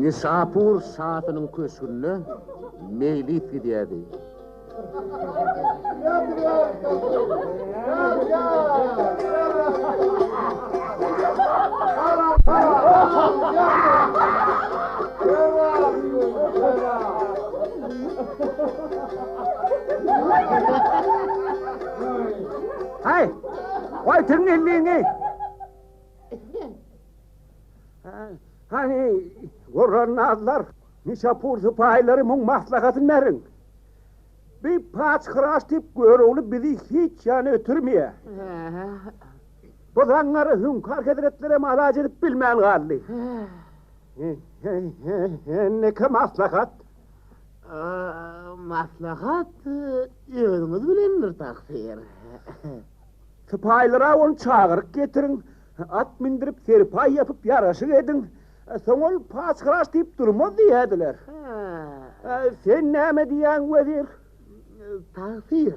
Nişapur saatinin köşkünü meylit gidiydi. Hay! Vay tırnelliğini! Hani Kur'anlar Nişapur sıpahilerimın maslakatın verin. Bir paç kıraç tip görüğülü bizi hiç yani ötürmeye. Bu zanları hünkar kedretlere malac edip bilmeyen galli. Ne ki maslakat? Maslahat yönümüz bilinir taksir. Sıpahilara onu çağırıp getirin. At mindirip serpay yapıp yaraşı edin. Sonra paç kıraç tip durmaz diyediler. Sen ne diyen vezir? Taksir.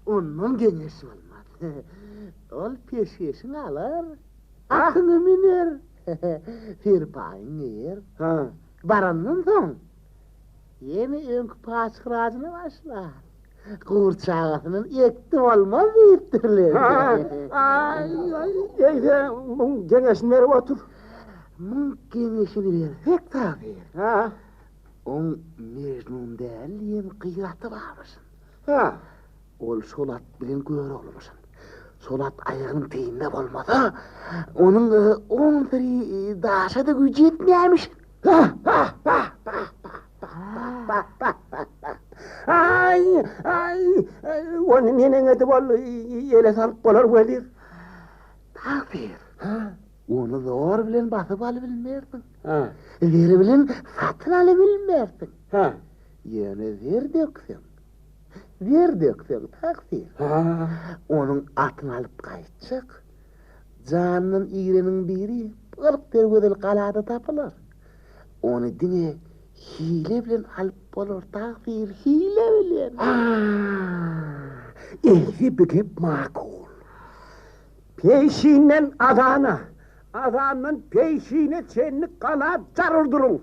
Onun genesi olmaz. Ol peşeşini alır. Atını miner. Serpayını yer. Barandan son. Yeni önkü paç kıracını başlar. Kurçağısının ekti olmaz deyiptirler. Eyde bunun genesini verip otur. Bunun genesini versek tabi. On Mecnun değil yem kıyratı varmışsın. Ol solat bilen gör olmuşsun. Solat ayağının teyinde olmadı. Onun biri daşa da gücü etmeyemiş. Ay, onun nenene de bol yele salıp bolar verir. Takdir. Onu zor bilen basıp alıbilmerdin. Veri bilen satın alıbilmerdin. Yani ver döksün takdir. Onun atını alıp kayıtacak. Canının iğrenin biri ılık dergödel kalada tapılır. Onu dine hile bilen alıp bolur takdir, hile bilen. İlgi büküp makul. Peşinen adana, adanın peşine çenlik kana carırdırın.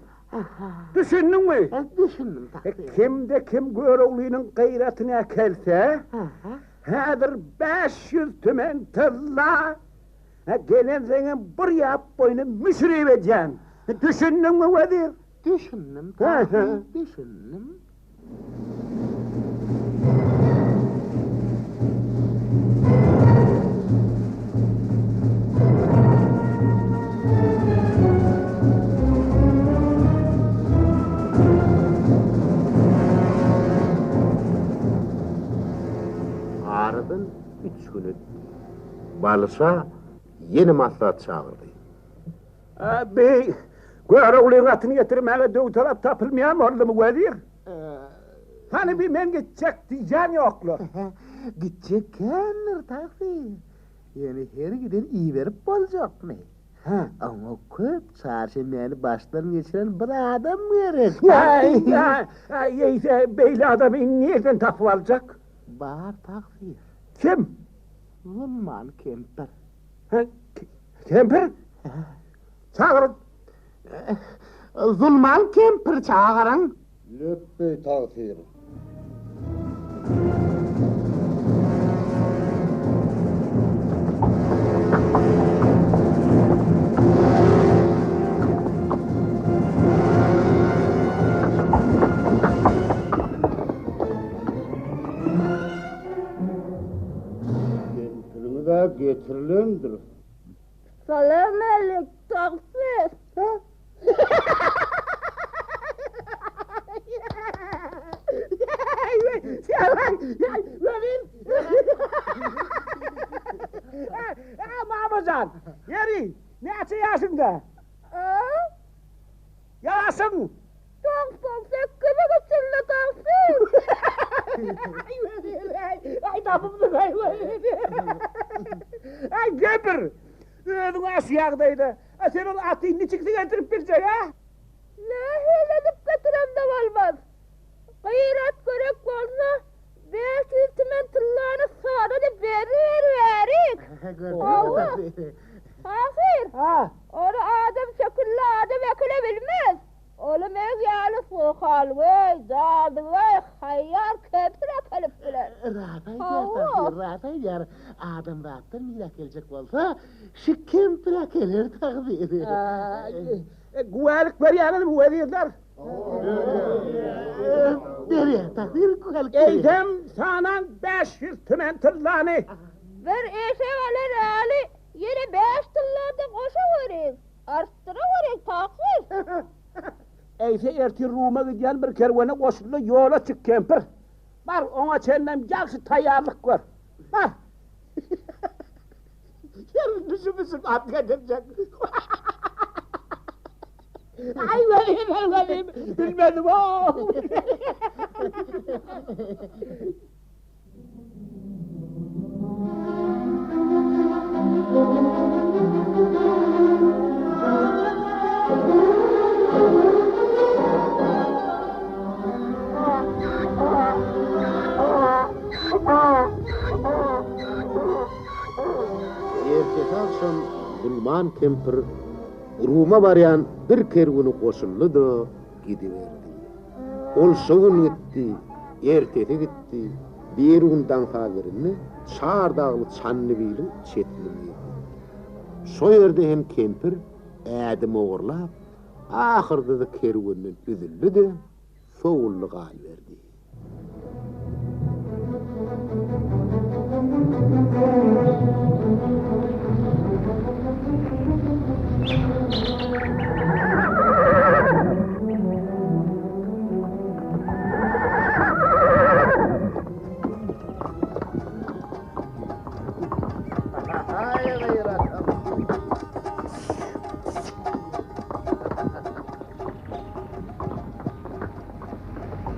Düşündün mü? Düşündüm takdir. Kim görevlinin gayretine kelse, hadır 500 tümen tırla, gelen senin bir yap boyunu müşri edeceksin. Düşündün mü vezir? Düşündüm takdir, düşündüm. Aradan 3 gün Balışa yeni maslahat çağırdı. Bey, görevlinin atını getirmeye döv taraf tapılmayan mı oldu mu vezir? Hani bir men gidecek diyeceğin yoklu. Gidecek kendir takdir. Yani her giden iyi verip olacak mı? Ama köp çarşı beni baştan geçiren bir adam gerek. Beyli adamı nereden tapıp alacak? Bağır takdir. Kim? Zulman Kemper. Kemper? Çağırın. Zulman Kemper çağırın. Lütfü takdir. Kemper'ini de getirilendir. Selamünaleyküm taksir. Mahmuzan, yeri, ne açıyorsun da? Yarasın. Taksir, kime gitsin taksir? Ay tapımdı ay. Ay Kemper. Ödün aşağıdaydı. Senin atın ne çıktı getirip bir şey ha? Ne hilelik getiren de olmaz. Gayret gerek olsa 500 tümen tırlarını sadece verik. Allah! Taksir, onu adam şekilli adam ekilebilmez. halvey, zadıvey, hayyar köpür akalıp biler. Rahat eder. Adam rahattan mirak gelecek olsa, şu kempire gelir takdiri. Güvelik veriyanı bu verirler. Nereye takdir kukalık Eydem sana 500 tümen tırlanı. Bir eşe alır ali, yine 5 tıllarda koşa verin. Arttıra verin takdir. Eyse erti Rum'a gidiyen bir kervana koşulu yola çık kemper. Var ona çennem yakşı tayarlık var. Var. Yarın düşümüzün at edecek. Ay verim bilmedim o. Ertesi akşam Bulman kempir Rum'a barayan bir kervunu koşullu da gidiverdi. Ol şoğun gitti, ertesi gitti. Bir undan haberini Çardağlı Çanlıbeyli'nin çetini verdi. Şo yerde hem kempir ädim oğurlap, ahırda da kervanın üzüldü de soğullu gal verdi.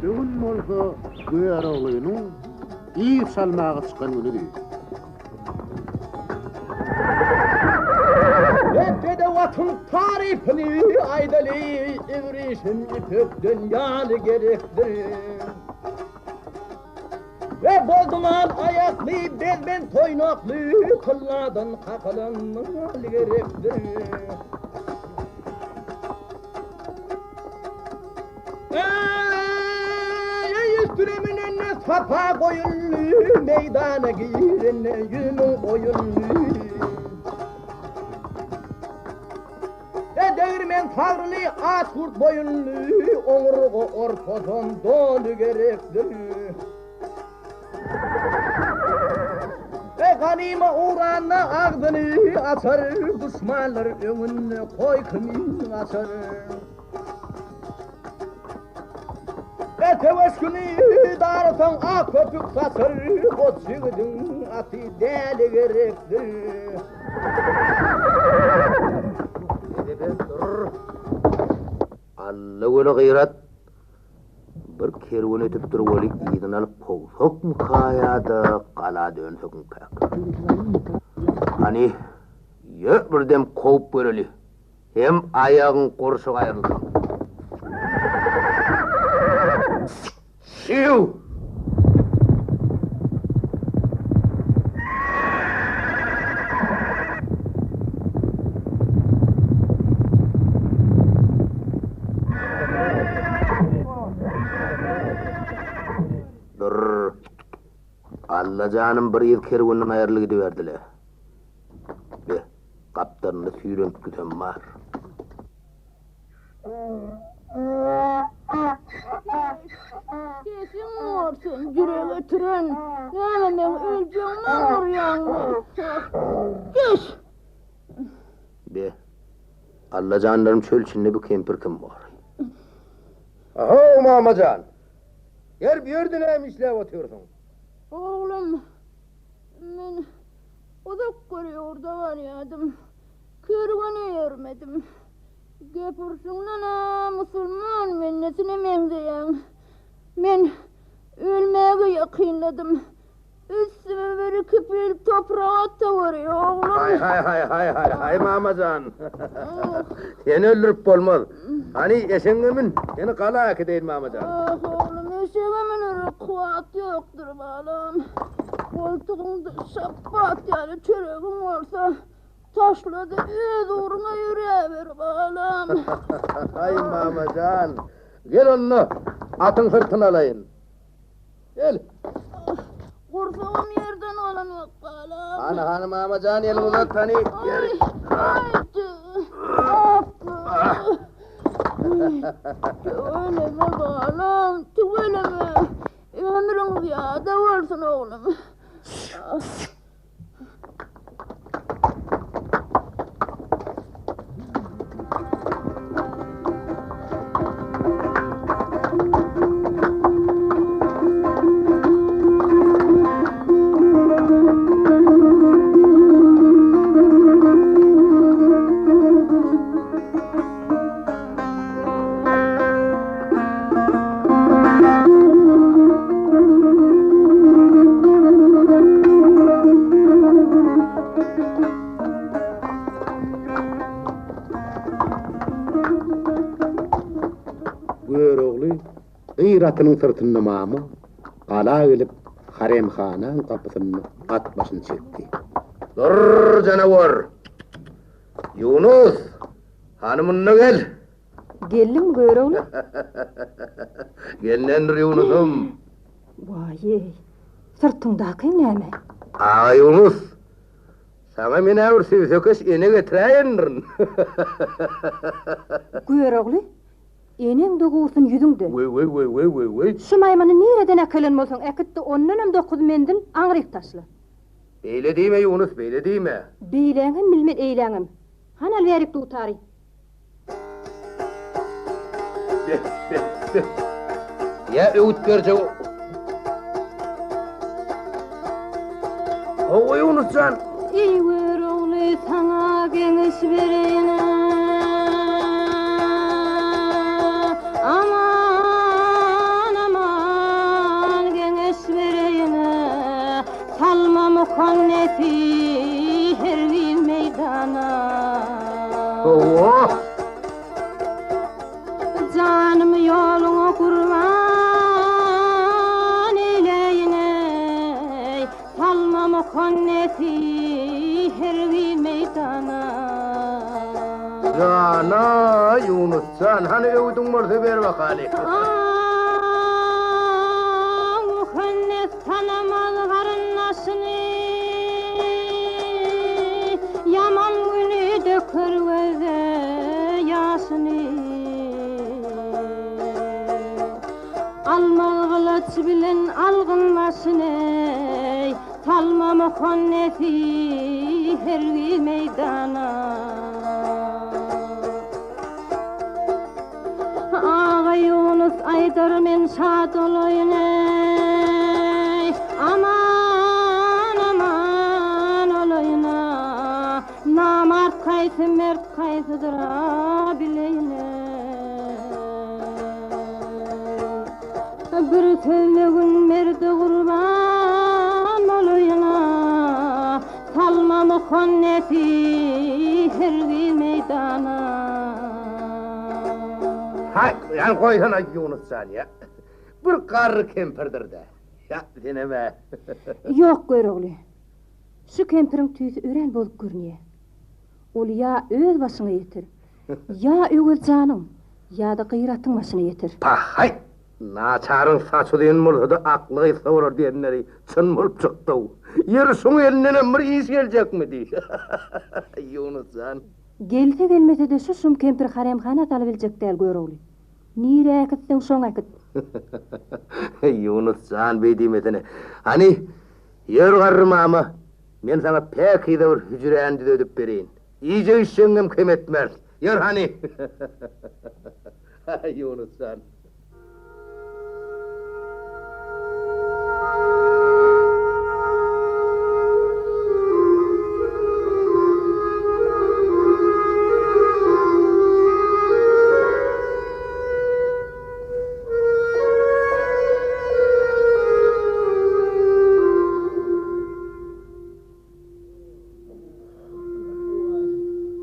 Bugün bolsa göğer oğluyunun iyi salmağa çıkan günü değil. Hepede vatın tarifini aydalı ivrişin ipip dünyanı gerektir. Ve bozduman ayaklı bezben toynaklı kılladan kakalanmalı gerektir. Üstünemin önüne sapa koyunlu meydana girene yünün oyunlu. Değirmen tavrlı at kurt boyunlu onurgu ortadan dolu gerektir. Ve ganima uğranla ağzını açar, düşmanlar önüne koy kımın açar. Ve teveşkünü darıtan ak köpük saçar, o çığdın atı deli gerektir. Alla wala gayrat bir kerwan ötüp dur wali iyiden alıp kovsok mu kayada qala dönsök mu kayak. Hani yok birdem kovup bereli. Hem ayağın korsu ayrılsan. Siu! Dur. Alla canım bir yıl kervanın ayarlı gidiverdiler. Be, kaptanını süyrönüp güten var. Kesin morsun, yüreğe götürün. Yani ben öleceğim oraya. Geç. Be, alla canlarım çöl içinde bu kempir kim var? Aho mamacan. Yer bir yerden hem işlev atıyorsun. Oğlum, ben odak görüyor da var yadım. Kervanı görmedim. Gepursun ana Müslüman mennesine menzeyen. Ben ölmeye yakınladım. Üstüme böyle küpül toprağa atıveriyor oğlum. Hay mamacan. Seni öldürüp olmaz. Hani eşeğimin seni kala değil mamacan. Ah oğlum eşeğimin öyle kuat yoktur oğlum. Koltuğumda şapat yani çöreğim olsa taşladı öz uğruna yüreğe ver oğlum. Hay mamacan. Gel onunla. Atın sırtını alayın. Gel. Kursağım yerden alamıyor balam. Ana hanım amacan elini uzat hani. Gel. Haydi. Söyleme balam, söyleme. Ömrün ya da varsın oğlum. Buyur oğlu. Gıyratının sırtını mamı. Kala gelip haremhananın kapısını at başını çekti. Dur canavar. Yunus. Hanımınla gel. Geldim Göroğlu. Gellendir Yunus'um. Vay, sırtındaki neme? Aa Yunus. Sana mine bir söküş ene getireyindirin. Göroğlu, enem doğursun yüzüngde. Vay. Şu maymanı nereden akılın olsun, ekitte onunum 9 mendil angrip taşlı. Beyle deyme Yunus, beyle deyme. Beyleğim bilmet eyleğim. Hanal verik tutari. Ya öğüt verce o. O Yunuscan. Ey Göroğlu, sana geniş vereyim. Aman geniş vereyim. Salma mukanneti hervi meydana. Oh. Canım yoluna kurban eyleyin ey. Salma mukanneti hervi meydana. Cana Yunuscan, hani öğütün varsa ver bakalım. Muhannes tanamaz karınlaşını. Yaman günü dökür göze yaşını. Almal kılıç bilen algın başını. Salma muhannesi hervi meydana. Ağa Yunus Aydar men şad olayın ey. Aman olayın. Namart kaysı mert kaysıdır bileyin ey. Bir sözlüğün merdi kurban olayın. Salma muhannesi hervi meydana. Hay, yan koysana Yunuscan ya. Bir karı kemperdir de. Ya deneme. Yok Göroğlu. Şu kempirin tüyüsü ören bolup görünüyor. Ol ya öz başına yetir. Ya ögül canım. Ya da gıyratın başına yetir. Hay. Naçarın saçı deyin bolsa da aklı savurur diyenleri çın bolup çıktı. Yer sonu elinden bir iş gelecek mi diye. Yunuscan. Gelse gelmese de şu şum kempir haremhana talabilecek değil Göroğlu. Nire akıttın şoň akıt. Yunuscan bey diýmesine. Hani yer garrymama. Men sana pek ýa bir hüjrendi ödüp bereýin. İyice işeňem kim etmez. Yer hani. Yunuscan.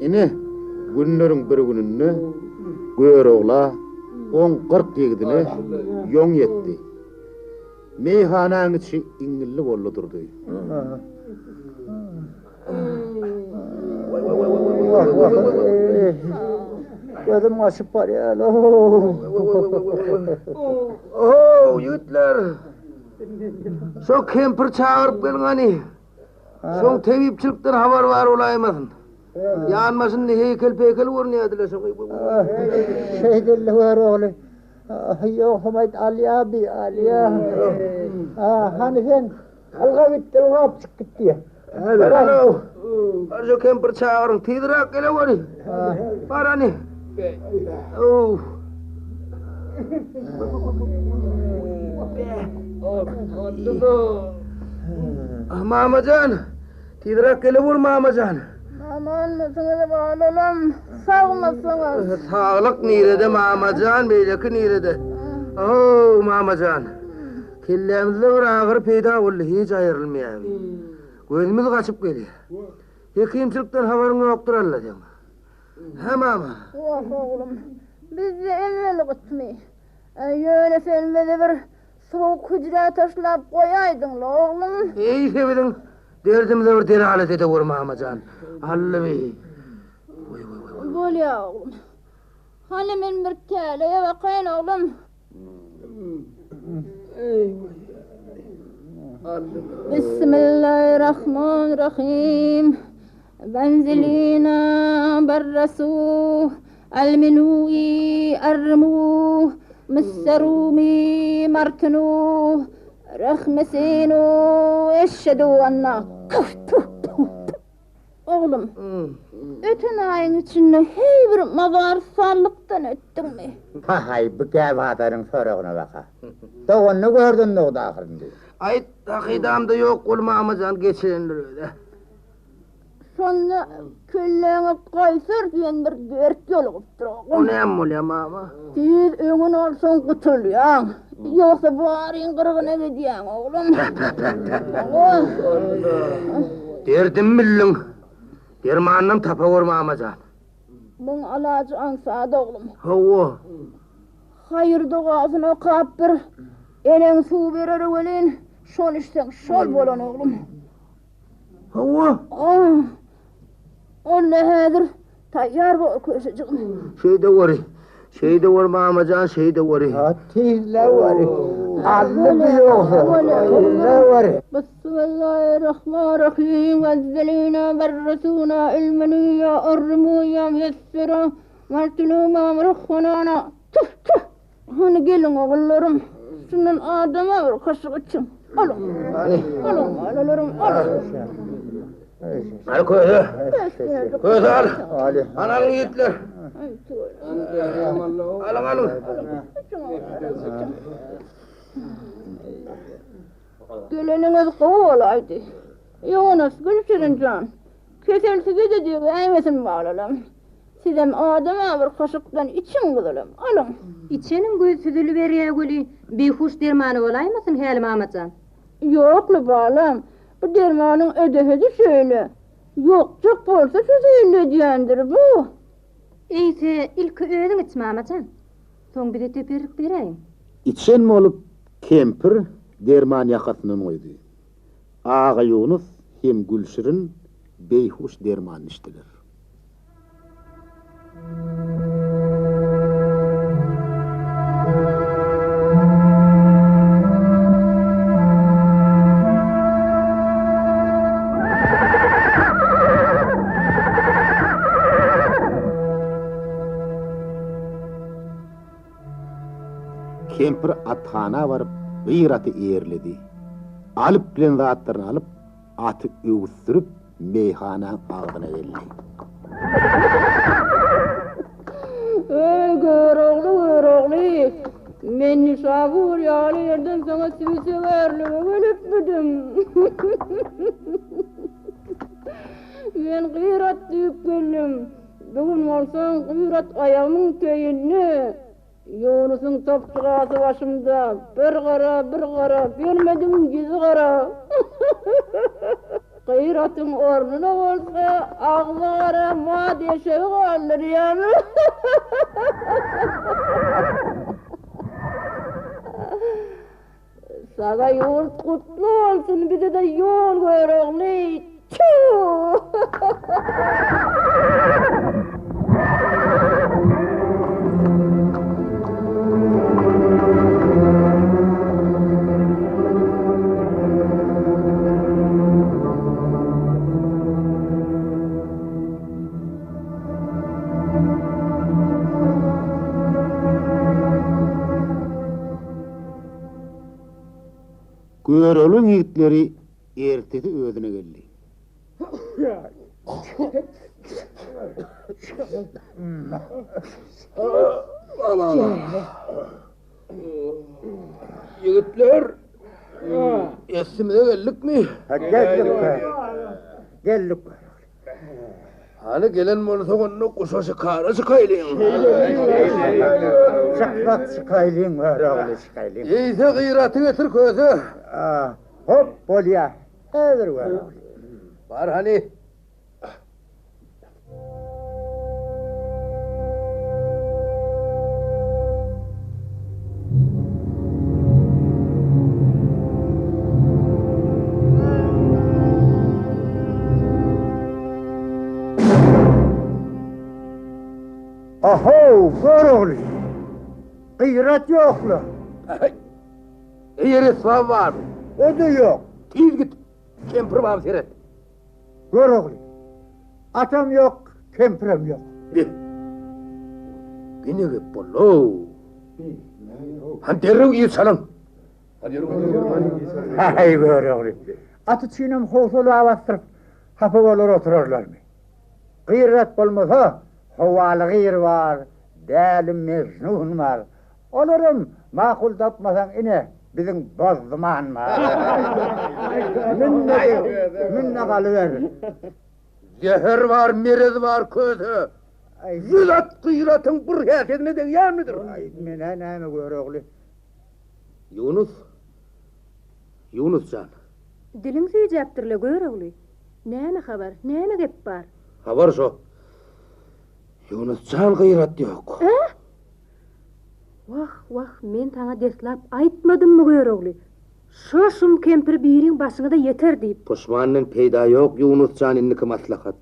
Ine günlerin bir gününde Göroğla 10-40 ýigidine ýoň ýetdi. Meyhananyň içi iňilli bolly durdy. Gözüm açıp var ya. Oo, yigitler. Şo kemper çağırıp gelin hani. Şoň tebipçilikden habar var olaýmasyn. Yanmasın heykel pekel görnýärdiler şo. Şeydelle var oğlu. Yok Hamid Ali abi Ali. Hani sen alga bitti alga çık gitti. Alo. Şo kemper çağırın tidirak gele wari. Barani. Oo. Mamacan. Tidirak gele wur Mamacan. Aman mısınız bağlalım, sağ mısınız? Sağlık nirede Mamacan, beyleki nirede. Oo Mamacan. Kellemizde bir ağır peyda oldu, hiç ayrılmıyor. Gözümüz kaçıp geliyor. Hekimçilikten haberin yoktur Allah canım. He mama. Yok oğlum, biz de evvel gitmeyi. Öyle sen bize bir soğuk hücre taşlap koyaydın la oğlum. İyi sevidin. Derdimize bir deri alet ede vur Mamacan. Allah bey. Bol ya oğlum. Hani men bir keleye bakayın oğlum. Bismillahirrahmanirrahim. Benzilina barrasuh. Alminu'i armuh. Misserumi martinuh. Rahmesinu eşhedü anna. Oğlum, ötün ayın içinde hey bir mazar sallıktan öttün mü? Hay bu kevadarın sorağına baka. Doğunu gördün ne o da ahırında. Ay takidamda yok ol Mamacan geçirenler öyle. Sonra külleğine kaysır diyen bir dört yol gıptır O oğlum. ne emmol ya mama? Siz önün olsun kutuluyan. Yoksa bağırın kırgına gidiyen oğlum. Oğlum. Derdim billin. Dermanım tapa vur Mamacan. Bunun alacı ansada oğlum. Hava. Hayır doğasına kap bir elen su verer ölen. Şol işten şol bolan oğlum. Hava. Nedir? Tayyar bu köşeciğim. Şeyde var Mamacan, şeyde var. Tizle var. Allı bir yoksa. Tizle var. Bismillahirrahmanirrahim. Vezzelina berresuna ilmeniyya armuyya müessira. Martinuma mırıkhanana. Tüh. Hani gelin oğullarım. Şunun adama bir kaşık için. Alın. Alın. Al koydu. Koydu al. Analı yiğitler. Alın. Geleniniz kovalaydı. Yunus Gülşirincan. Keselsize de diyor, eymesin bağlalım. Sizem adama bir kaşıktan için kızılım. Alın. İçenin göz süzülü veriye gülü bir huş dermanı olaymasın hel Mamacan? Yoklu bağlam. Bu dermanın ödehedi şöyle. Yokcak olsa şu zeyinle diyendir bu. İyisi ilk öğün iç Mamacan. Son bir de teperik vereyim. İçen mi olup kemper derman yakasının oydu. Ağa Yunus hem Gülşirin beyhuş derman içtiler. Kemper athana varıp gıyratı eğerledi. Alıp bilen zatlarını alıp atı öğüstürüp meyhana ağzına geldi. Gör oğlu. Men nişabur yağlı yerden sana severliğe ölüp müdüm. Ben gıyrat deyip geldim. Bugün olsan gıyrat ayağımın teyini. Yunus'un topçuğası başımda. Bir kara, görmedim yüzü kara. Gıyratın ornuna olsa ağzı kara, madde şey kalır yani. Sana yurt kutlu olsun, bir de yol ver oğlu. Tüh! Görölün yiğitleri ertesi özüne geldi. Yiğitler, esimize geldik mi? Geldik. Hani gelen olsa onu kuşa şıkara şıkaylayın. Çıkmak çıkaylıyım var oğlu çıkaylıyım. İyiyse gıyratı getir közü. Hop bolya. Nedir var oğlu? Var hani. Aho, gör oğlu. Gıyrat yoklu. Yeri sıva var. O da yok. Tiz git. Kempir bağım seyret. Gör oğlu. Atam yok, kemprem yok. Gine gip bolu. Han derrew iyi salın. Hay gör oğlu. Atı çiğnem hosolu avastırıp hafı olur otururlar mı? Gıyrat olmasa hovalı gıyr var, deli mecnun var. Olurum makul tapmasan ine bizim bozduman var. Minne kalıver. Zehir var, meriz var közü. Zülat gıyratın bir herkesine de yer midir? Mine neymi gör oğlu? Yunus can. Dilim süýjäpdirle gör ogly. Näme habar, näme gep bar? Habar şo. Yunus can gıyrat yok. Wah, men taňa deslap aýtmadymmy gör ogly? Şoşum kempir biriň başyna da yeter diýip. Puşmanın peyda yok Yunus can inniki maslahat.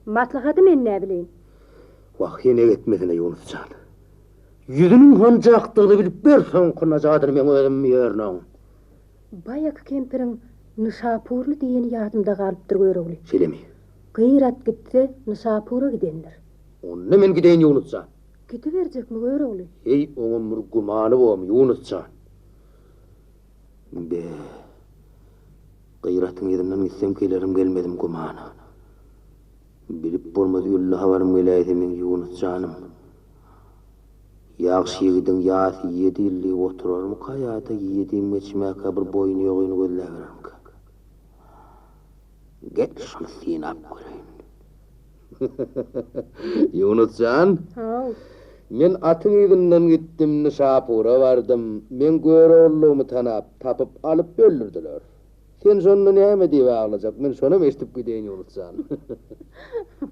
Maslahaty men näme bileýin? Wah yine gitmesine Yunus can. Yüzünün honcaktığını bilip bersen kunacadır men özüm ýerine. Baýaky kempiriň Nişapurly diýeni ýadymda galypdyr gör ogly. Şelemi. Gıyrat gitse Nişapura gidendir. Onu men gideyin Yunus can. Gidiverjekmi gör ogly? Hey oňum bir gumany bolm Yunus can. Be. Gıyratyň ýerinden gitsem kelerim gelmedim gumana. Bilip bolmaz ýülle habarym gelýär men Yunus canım. Ýagşy ýigidin ýasy ýedi ýylly oturarmy kaýada ýediň geçmäke bir boýun ýogyny gözläberem. Get şunu sinap göreyim. Yunus can. Men atyň ýygynden gitdim, Nişapura bardym. Men göröllüğümü tanap, tapyp alyp öldürdiler. Sen şonu näme diýip ağlajak? Men şonu eşitip gideýin Yunus can.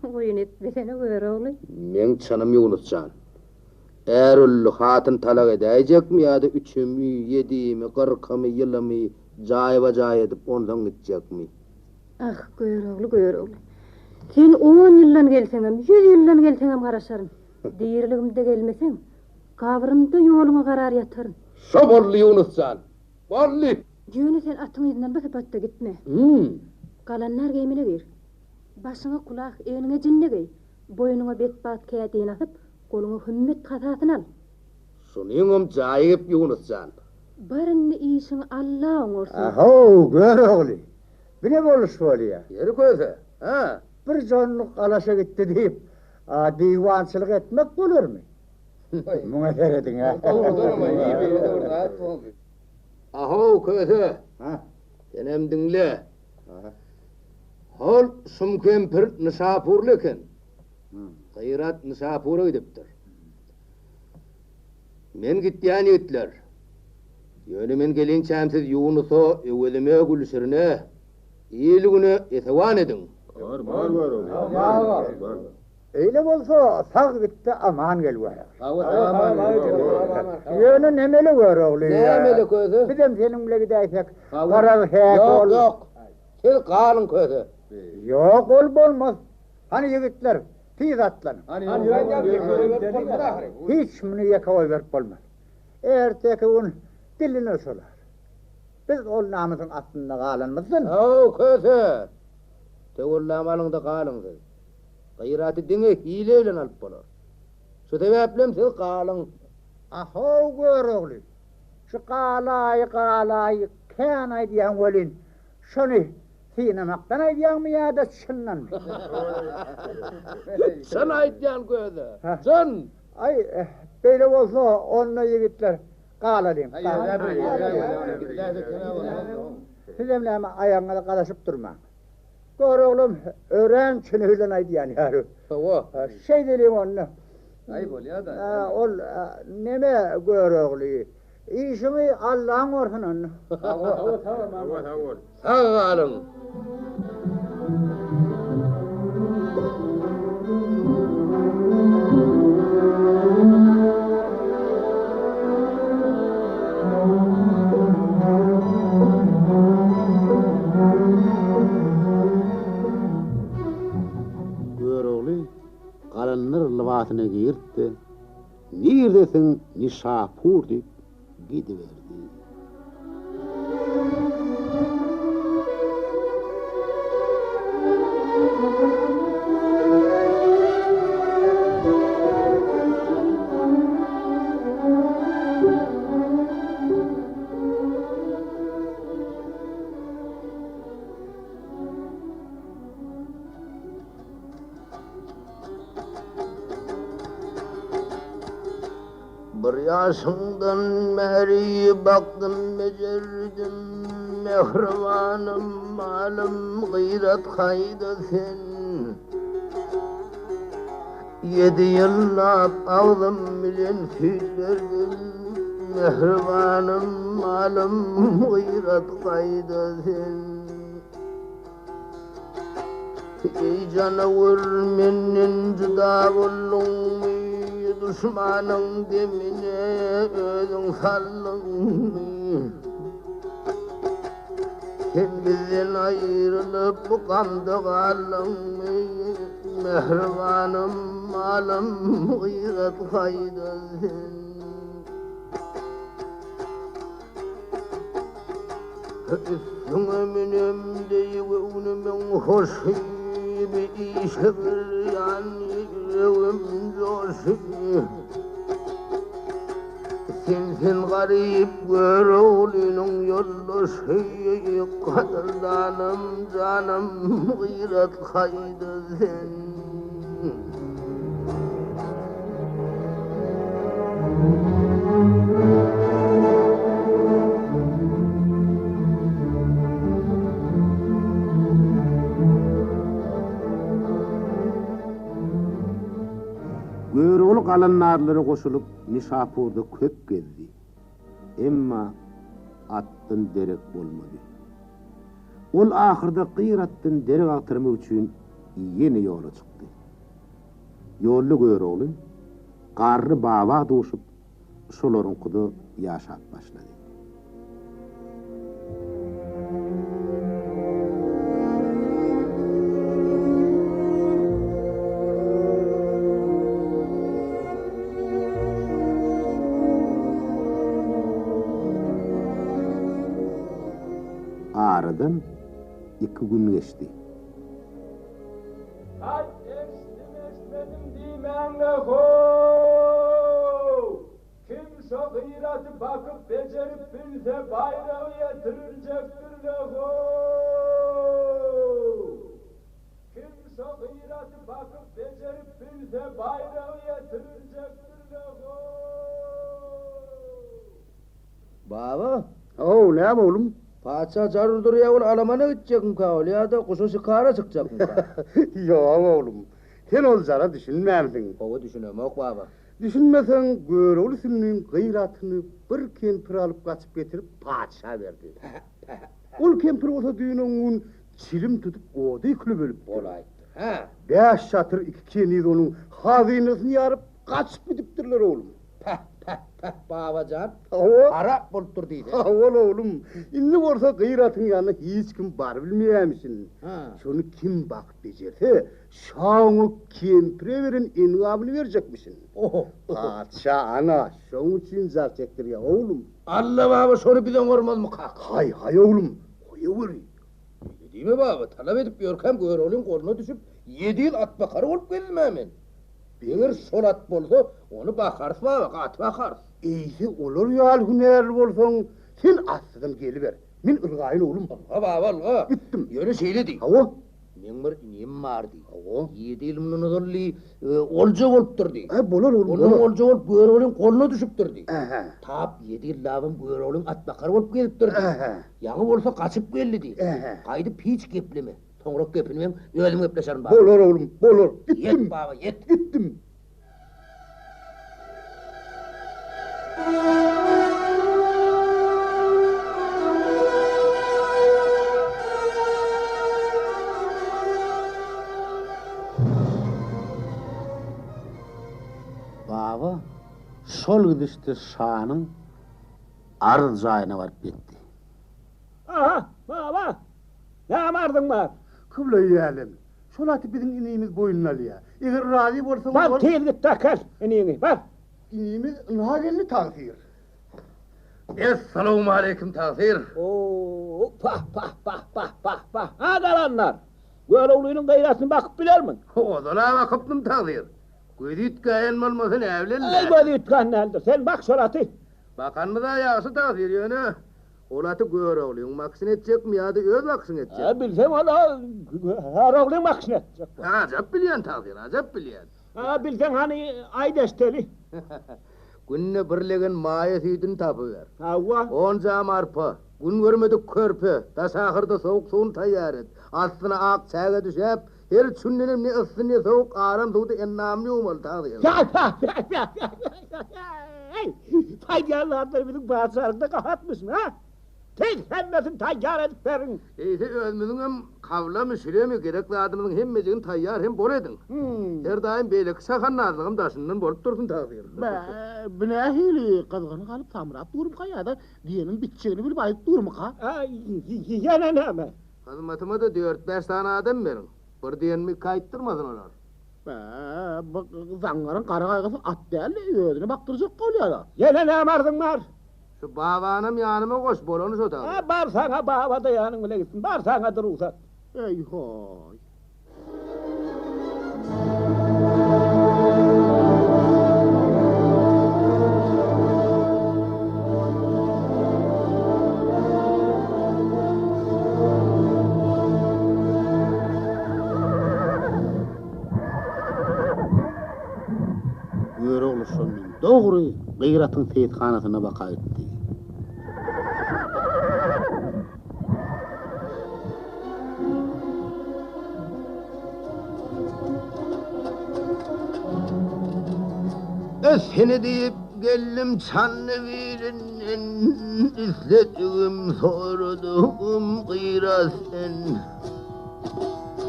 Oýun etmesene gör ogly. Men çanım Yunus can. Eğer öllü hatın talak edecekmi ya da 3'ümü, 7'mi, 40'ımı, yılımı cayba cay edip ondan gidecekmi? Ah gör ogly. Sen 10 ýyldan gelseňem, 100 ýyldan gelseňem garaşarym. Diýerligimde gelmeseň, kabrymda ýoluňa garar ýataryn. Şo bolly Yunus can. Bolly. Ýöne sen atyň ýerinden bir patda gitme. Galanlar geýmele bir. Başyňa kulak, eňiňe jinne gey. Boýnuňa betbat käýdin atyp, goluňa hümmet gazatyny al. Şonyňam jaýyp Yunus can. Barynny işiň Allah oňursun. Aho, gör oğlu. Bile boluş bolýar. Ýeri köze. Ha? Bir jonluk alaşa gitti diýip, diýwançylyk etmek bolarmy? Muňa seredin ha. Aho köze. Ha. Senem dinle. Hol şum kempir Nişapurly eken. Gıyrat Nişapura gidipdir. Men gitýän ýigitler. Ýöne men gelin çämsiz Yunus'a öwelime gülşirine ýyligine etewan edin. Öyle bolsa sag gitti aman gelýär. Ýöne nemeli gör oğlu. Nämeli köze? Bizim senin bile gidäýsek, garar hek ol. Yok. Kel galyň köze. Yok ol bolmaz. Hani ýigitler tiz atlanın. Hiç mini ýeka oý berip bolmaz. Erteki gün dilini solar. Biz ol namysyň atynda galanmysyn? O köze. Tewullamalyňda galyňdy. Gıyraty diňe hile bilen alyp bolar. Şu sebäplem siz galyň. Aho gör oğlu. Şu qalay sen aydiyan bolin. Şonu sinemaktan aydiyan mı ya da şundan mı? Sen aýdýan göze. Ha. Sen. Ay böyle bolsa onunla yigitler qalalım. Sizemle ama ayağına kalaşıp durma. Gör oğlum öğren çınıyla aydiyan yarı. Tawa. Şey deliyim onunla. Ay bol ya da. Ol neme gör oğlu. İşimi Allah'ın orsun onu. Sağ galın. Göroğlu qalanlar libasyna giyirdi. Nirdesin nişapur dip gidiverdi. Bir yaşından mehri baktım becerdim mehribanım malım gıyret kaydı sen. 7 yıllap ağzım bilen söz verdim mehribanım malım gıyret kaydı sen. Ey canavur menden cüda boldun düşmanın demine özün sallın. Sen bizden ayrılıp bu kandı kaldın. Mehribanım malım gıyret kaydı sen. Üstüne minem deyi ve unimin hoşu bir işir yani yüreğim coşu. Sensin garip gör oğlunun yoldaşı. Kadırdanım canım gıyret kaydı sen. Göroğlu qalanlarları koşulup Nişapur'da köp geldi. Emma attın derek bolmadı. Ol ahırda qıyrattın derek atırma üçün yeni yola çıktı. Yollu Göroğlu qarrı baba doğuşup şoların kudu yaşap başladı. Aradan 2 gün geçti. Ay esmedim diýmänle ho. Kim şo gıyratı bakıp becerip bilse bayrağı yetirecektir le ho. Kim şo gıyratı bakıp becerip bilse bayrağı yetirecektir le ho. Baba, Oo ne oğlum? paça carırdır ya ol Alman'a gideceksin ka ya da kuşun şikara çıkacaksın ka. Yok oğlum. Sen olacağını düşünmezsin. Ovu düşünüyorum ok baba. Düşünmesen Göroğlu'nun gıyratını bir kempir alıp kaçıp getirip padişah verdi. Ol kempir olsa düğünün çilim tutup odu yıkılı bölüp. Olaydı. Ha. 5 şatır 2 keniz onun hazinesini yarıp kaçıp gidiptirler oğlum. Babacan. Ava. Arap bolup deydi. Ol oğlum. İnni olsa gıyratın yanına hiç kim bar bilmeyemişsin. Ha. Şunu kim bak becerse şaunu kempire verin ingabını verecekmişsin. Oho. Padişah ana şunu için zar çektir ya oğlum. Allah baba şunu bilen olmaz mı kalk? Hay oğlum. Koyuveri. Değil mi baba? Talep edip Görkem Göroğlu'nun koluna düşüp 7 yıl at bakarı olup gelme hemen. Bir şol at bolsa onu bakarsın baba, at bakarsın. İyisi olur ya hünerli olsan sen aslıdan geliver. Min ırgaylı oğlum. Ha baba, Gittim. yönü şeyle di. Hava. Men bir inim var di. Hava. Yedi ilimden ıgırlı olca boluptur di. Bolar oğlum. Onun olca bolup Böğrölün koluna düşüptür di. Aha. Tap yedi lavın Böğrölün atbakar bolup geliptir di. Aha. Yağı bolsa kaçıp geldi di. Aha. Kaydı piç gepleme. Tongrok gepinmem, özüm gepleşerim baba. Bolar oğlum. Bolar. Gittim. Yet baba, yet. Gittim. Baba, sol gidişte şanın arz jayına varıp gitti. Aha, baba. Ne amardın var? Kıbla yiyelim. Şolatı bizim ineğimiz boyunun alıya. Eğer razı bolsa Bak teyir git takar. İniğini bak. ineğimiz nagelli tağsir. Esselamu aleyküm tağsir. Oo, pah pah pah pah pah pah. Ha kalanlar. Göroğlunun gayrasını bakıp bilir mi? O da la bakıptım tağsir. Güdüt gayen olmasın Ay evlenler. böyle yutkan neldir. Sen bak şoratı. Bakan mı da yağsı tağsir yönü. Olatı göroğlun maksın edecek mi ya da öz maksın edecek. Ha bilsem ola. Göroğlun maksın edecek. Acap bilyen tağsir, acap bilyen. Ha bilsen hani ay desteli. Günne birlegen maya sütün tapıver. Havva. Onca marpa, gün görmedik körpe, da sahırda soğuk suyun tayyar et. Aslına ak çağa düşep, her çünnenim ne ıssın ne soğuk aram doğdu en namli umal tağsir. Ya. Tayyarlardır bizim bazılarında kapatmış mı ha? Tek hemmesin tayyar edip verin. Eyse özümüzün hem kavla müşüre mi gerekli adımızın hem mecigin tayyar hem bor edin. Her daim beylik şakan nazlığım taşından bolup dursun tağsir. Bu ne hili kazganı kalıp tamrat durum kayada diyenin biteceğini bilip ayıp durum ka. Yine ne mi? Hizmetima da 4-5 tane adam verin. Bir diyen mi kayıttırmasın onlar. Bak zangarın kara kaygısı at değil, özüne baktıracak kalıyor da. Yine ne amardın var? Şu babanım yanıma koş bolonu şu tağsir. Ha bar sana bağvada yanın bile gitsin. Bar sana dur uzat. Ey hoy. Göroğlu sonun doğru gıyratın seyithanasına baka etti. Seni deyip geldim Çanlıvir'in izlediğim sorduğum gıyra sen.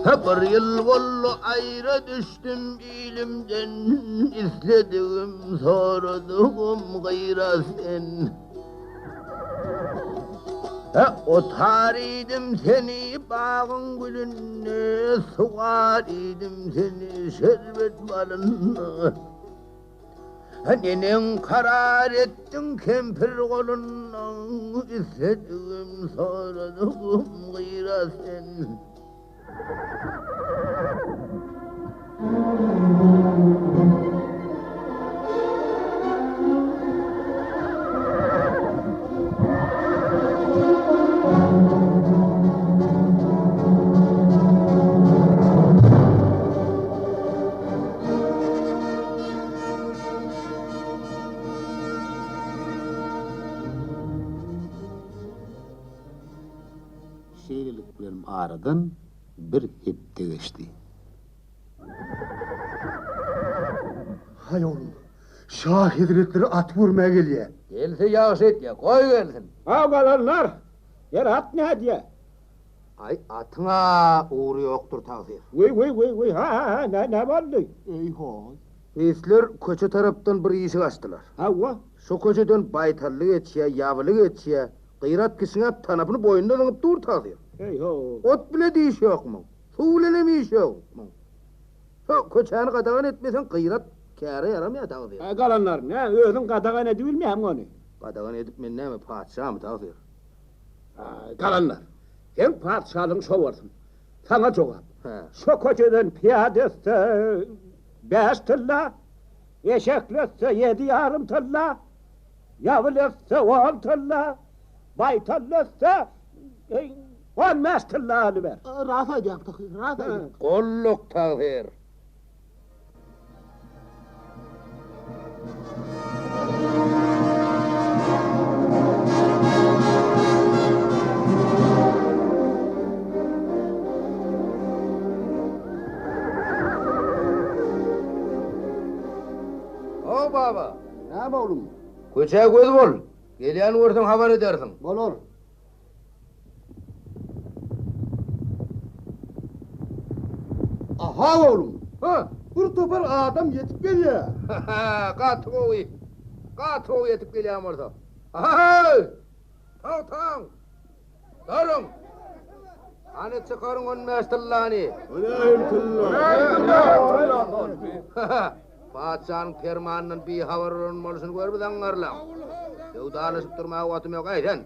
Bir yıl bollu ayrı düştüm ilimden izlediğim sorduğum gıyra sen. O tarihim seni bağın gülünne, suar idim seni şerbet balınna. Nenem karar ettin kempir kolundan, izlediğim sorduğum gıyra sen. Şeyliliklerim aradan bir hepte geçti. Hay oğlum. Şah hidretleri at vurmaya geliyor. Gelse yağış et ya, koy gelsin. Ha kalanlar. Yer at ne diye? Ay atına uğru yoktur tağsir. Vıy ha ne oldu? Ey hoy. Reisler köçe taraftan bir işi açtılar. Havva. Şu köçeden baytarlık etçiye, yavılık etçiye, gıyrat kişine tanapını boyundan alıp dur tağsir. Hey ho. Ot bile diyiş yok mu? Su bile mi iş yok mu? Şu köçeni kadağan etmesen gıyrat kâre yaramaya tağsir. Ha kalanlar ne? Özün kadağa ne bilmem onu. Kadağan edip men ne mi padişah mı tağsir? Kalanlar. Sen padişahlığın şovarsın. Sana cevap. He. Şu koçeden piyadesi 5 tılla, eşekletse 7 yarım tılla, yavletse 10 tılla, baytalletse Olmaz tıllarını ver. Rafa yaptık, Rafa. Golluk tağır. O baba, Ne oğlum? köçe göz bol. Gelen görsün haber edersin. Olur. Aha oğlum. Ha, Bir topar adam yetip geliyor. Katı yetip geliyor orada. Hey! Tamam. Durun. Hani çıkarın onun meştillani. Padişahın fermanının bir haber olmasını görmeden garlam. Sevdalaşıp durmaya vaktım yok ayten.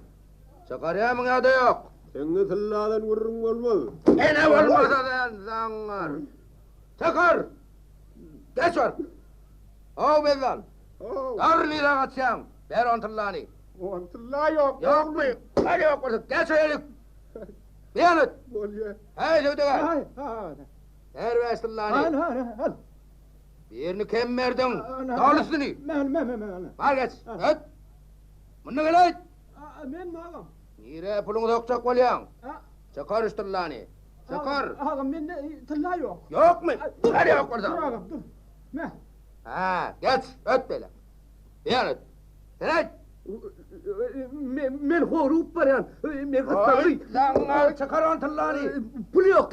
Çıkarayım ya da yok. Seni tılladan vurun olmaz. Ne olmasa da zangar. Çıkar. Geç var. O bezan. Darlıyla kaçacağım. Ver on tıllani. On tılla yok. Yok mu? Hadi yok varsa. Geç öyelik. Beyanıt. Oluyor. Hey sevdiler. Hay. Ver tıllani. Al. Birini kim verdin? Dağlısını. Men. Var geç. Evet. Bunu gel. Men mağam. Nire pulunu sokacak olyan. Çıkar üst tıllani. Çıkar. Ağam men tılla yok. Yok mu? Hadi yok varsa. Ağam dur. Men. Ha, geç. Öt böyle. Beyanıt. Evet. Men horup var men Oy, zangar çıkar on tıllani. Pul yok.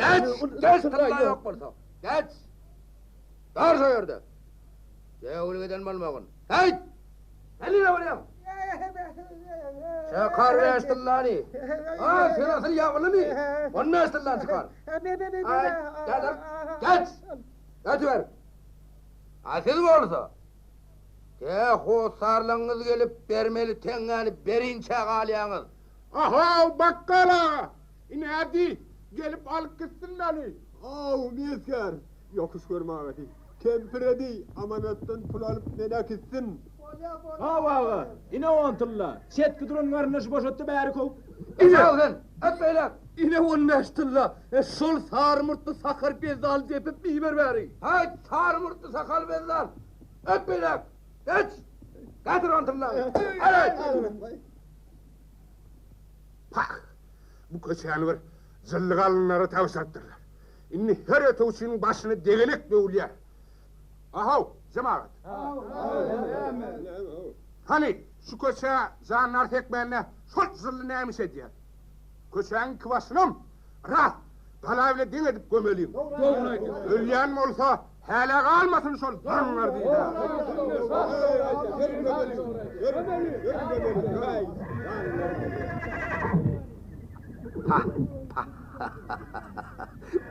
Geç tılla yok varsa. Geç. Dar soyurdu. Cevul giden malmağın. Hey! Eline varayım. Çıkar ve estillani. Ha, sen asıl yağlı mı? Onu estillan çıkar. Ay, geç. Geç ver. Asıl mı olsa? Teho sarlığınız gelip bermeli tengani berinçe kalyanız. Aha bakkala. İne hadi gelip alıp gitsin lan. Av misker. Yokuş görme ağabey. Kempiredi amanattan pul alıp merak etsin. Ha ine on tılla. Set kudurun varınız boşattı bari kov. Sağ et beyler. İne on neştilla. Sol sarmırtlı sakar bezal cepip biber bari. Hay sarmırtı sakal bezler. Et beyler. Geç. Getir on tılla. Evet. Pak. Bu köşeğini var. Zıllık alınları tavsattırlar. İnni her ötevşinin başını degelek böğülyer. Ahav, cemaat. Hani şu köşeğe zanlar tekmenle şort zıllı neymiş ediyor. Köşeğin kıvasınım, rahat, kalavle din edip gömeliyim. Ölyen mi olsa hele kalmasın şol zanlar diye.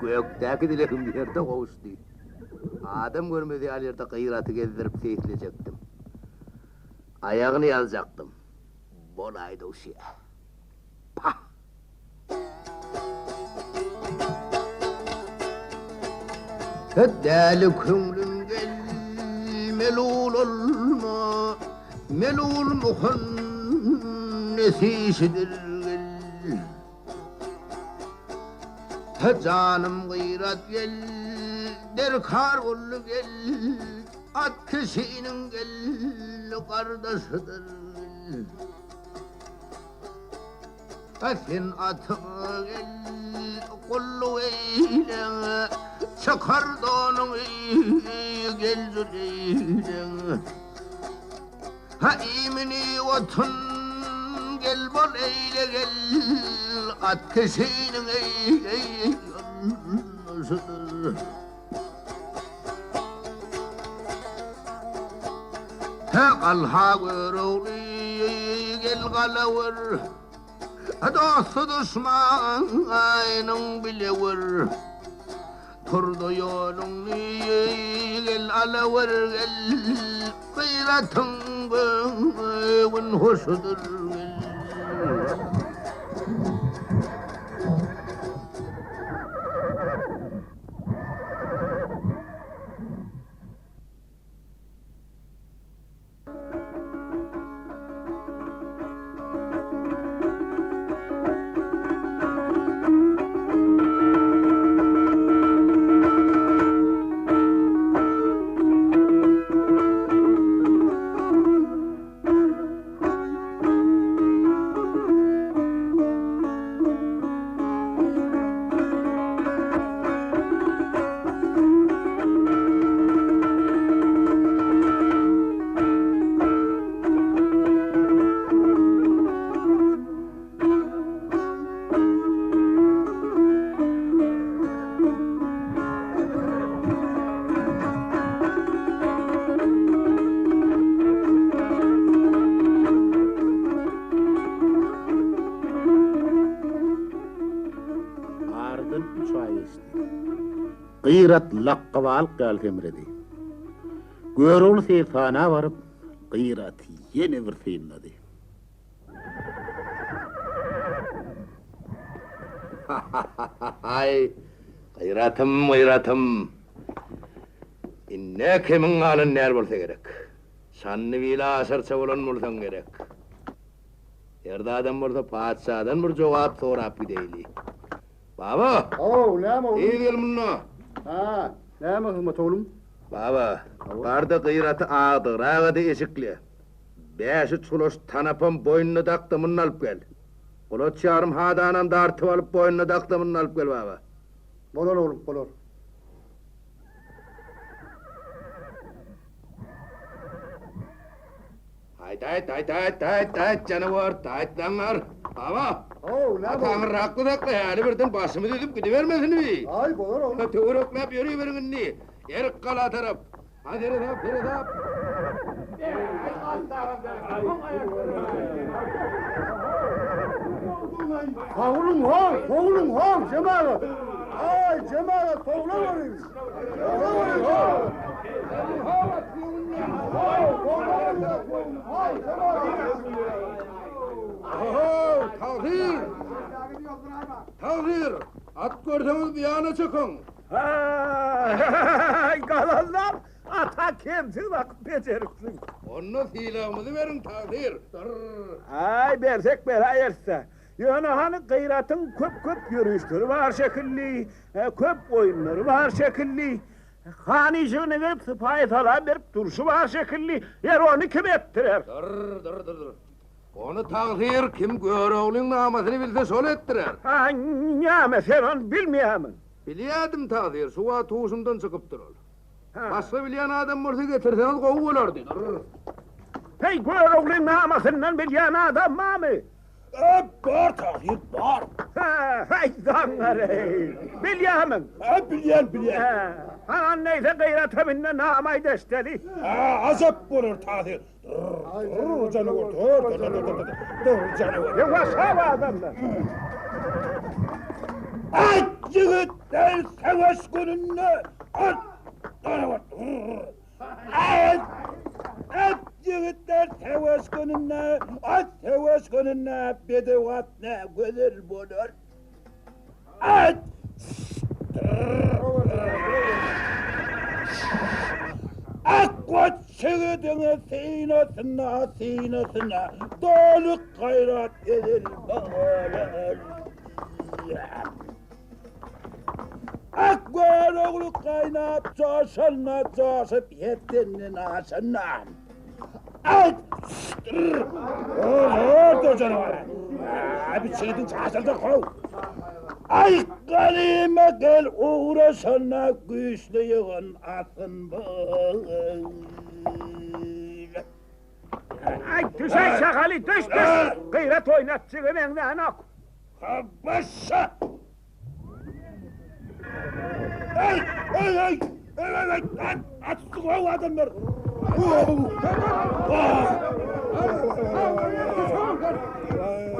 Gökteki dilerim bir yerde kavuştu. Adam görmediği yerde kıyratı gezdirip seyirleyecektim. Ayağını yazacaktım. Bolaydı o şey. Pah! Deli kümlüm gel, melul olma, melul muhannesidir gel. Canım gıyrat gel, derkar ollu gel, at kişinin gel, kardeşidir gel. Sen atına gel, kullu eyle, çıkar donun gel züleyle. Ha imini otun gel bol eyle gel, at kişinin eyle yalnızdır. Ha kalha görüğlü gel kalavur, dostu düşmanın bilevur. Turdu yolun gel alavur gel, gıyratın gün hoşudur gel. Gıyrat laqqabalyk gal temredi. Görüň sefana barıp gıyraty ýene bir synlady. Ay, gıyratym. Inne kimin alyn när bolsa gerek. Sanny bila asarça bolan bolsaň gerek. Erde adam bolsa paatsadan bir jogap sorap gideyli. Baba, näme oğlum? iyi gel munna. Ha, näme hizmet oğlum? Baba, barda gıyratı ağdır, ağıdı eşikli. Beşi çuloş tanapam boynunu taktımın alıp gel. Kulot çağırım hadanan dartıp alıp boynunu taktımın alıp gel baba. Bolar oğlum, bolar. Hayt, canavar, taytlanlar. Baba, atağın raklı daklı yani birden başımı dedim gidivermesin mi? Ay, bolar oğlum. Tuğruklap yürüyüverin ni. Erik kala taraf. Hadi eridap. Oğlum, Cemal. Ay, Cemal, toğla varıyız. Tahir! At gördünüz bir yana çıkın. Galanlar ata kimsin bak beceriksin. Onu silahımızı verin Tahir. Ay bersek berayerse. Yani hani gıyratın köp yürüyüşleri var şekilli, köp oyunları var şekilli. Hanişini verip sıpayı falan verip duruşu var şekilli. Yer onu kim ettirer? Dur. Onu Tahir kim göreğinin namasını bilse sol ettirer. Ha, nâme sen onu bilmeyemem. Biliyadım Tahir, suva tuğusundan çıkıp durur. Ha. Başka bilen adam olsa getirseniz kovu olardı. Hey göreğinin namasından bilyen adam mı? Bar Tahir, bar. Hay zanları. Bilyemem. Bilyen. Anan neyse gıyrata minne namayı desteli. Azap bulur Tahir. Dur canavar, dur canavar. Yavaş hava adamlar. Ay yigitler savaş gününde at canavar. At yigitler savaş gününde savaş gününde bedevat ne güzel bulur. At. Akvat şehidine sinasına dolu gayret edil bağlar. Akvar oğlu kaynap coşup yetinin aşına. Ay! Dur canavar! Bir şehidin çağışıldı kov! Ay kalime gel uğraşana güçlü yığın atın böyle. Ay düş şakali düş. Gıyret oynatçığın eline ok. Başa! Ay! Attık o adamlar!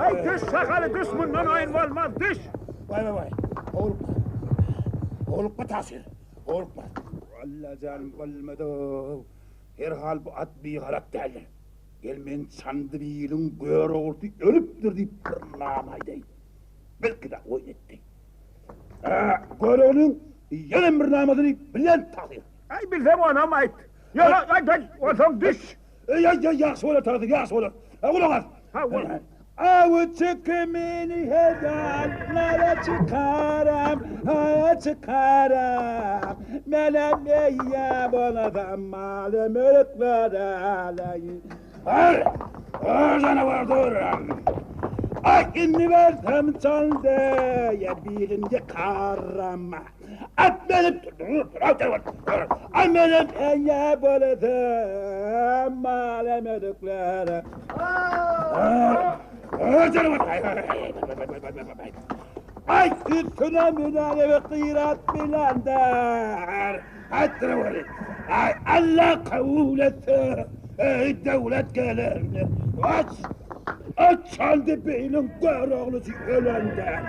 Ay düş şakali düş bundan oyun olmaz düş. Vay. Olukma Tahir. Olukma. Allah canım olmadı. Herhal bu at bir harap derler. Gelmen sandı bir yılın gör oldu ölüptür deyip pırnamaydı. Belki de o etti. Gör olun yanın bir namazını bilen Tahir. Ay bilsem ona ait. Ya oğlum düş. Ya söyle Tahir ya söyle. Ulan Ha ulan. Avu çıkımını hedallara çıkaram, haya çıkaram. Melemeye bana malum ırklara. Canavar dur. Akını versem çaldı, ya birinci karama. At benim, melemeye bana malum ırklara. Ay üstüne münale kıyrat bilenler. Ay Allah kabul etsin. Ey devlet gelirli. Aç. Açaldı beynin göroğlusu ölende.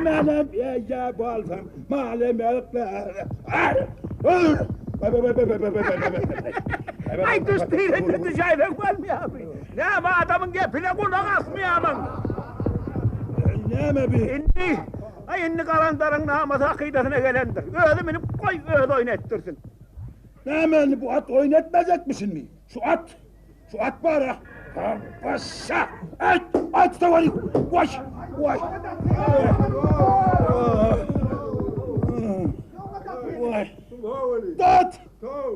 Menem eye balsam malemekler. Ay düştüğüyle düşeyden gelmiyor. Ne ama adamın gepine kulak asmayamın. Ne mi bir? İnni kalanların namazı akidesine gelendir. Öyle benim koy öyle oynattırsın. Ne mi bu at oynatmayacak mısın mi? Şu at bana. Başa! At da var. Koş! Koş!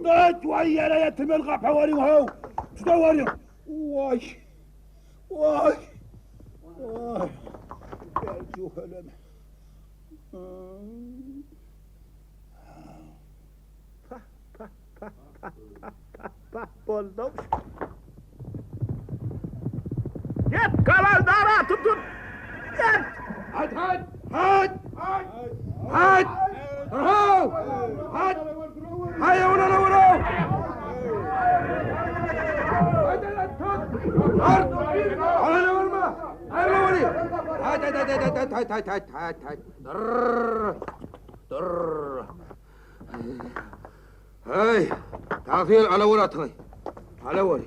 Dört! Vay yere yetimel kapı varım ha! Şurada varım! Vay! Gel şu öleme! Buldum! Git kalandara tutun! Git! Hadi! Hay ulan ulan! Hadi lan tut! Hadi vurma! Hadi vurma! Hadi! Dur! Hay! Tafil ala vur atını! Ala vur!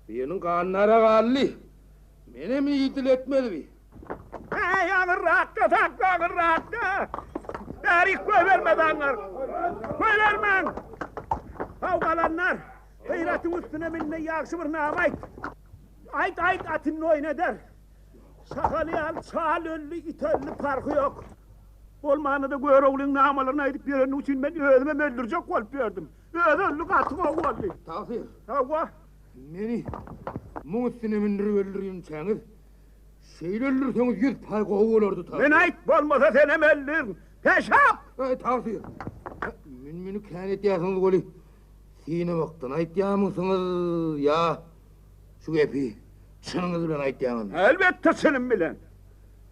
Birinin kanlara kalli! Benim yiğitil etmedi bir! Yağır rahatta! Tarih koy vermeden koy vermen! Kavgalanlar! Hayratın üstüne minne yağışı bir namayt! Ayt atın oyna der! Sakalı al, çal öllü, it öllü farkı yok! Olmanı da gör oğlun namalarına edip yerenin için ben öldüme öldürecek olup gördüm! Öldü katı oldu! Tafir, Kavga! meni mun üstüne mindirip öldüreyim çağınız. Şeyle öldürseniz 100 pay kovu olurdu Tafir. Ben ait olmasa sen öldürün! Peşap! Tafir, meni kânet yasınız goli. Sine vaktan ait yağmısınız ya. Şu epi, çınınız bilen ait yağmın. Elbette senin bilen!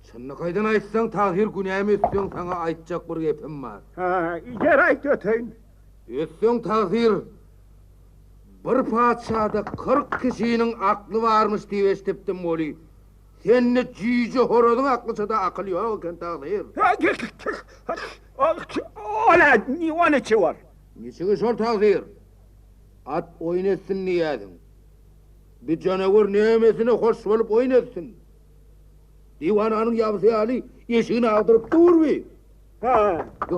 Çınını kaydan aitsan Tafir günahımı ötsen sana aitacak bir epim var. Yer ait öteyin! Ötsen Tafir, bir padişahda 40 kişinin aklı varmış diye estiptim goli. Seninle cüce horodun aklısa da akıl yok ken Tafir. Ola, o neçi var? Niçin sor Tafir? At oynasın niyadın. Bir canavar nemesine hoş olup oynasın. Divananın yapısı hali eşiğini aldırıp dur bir.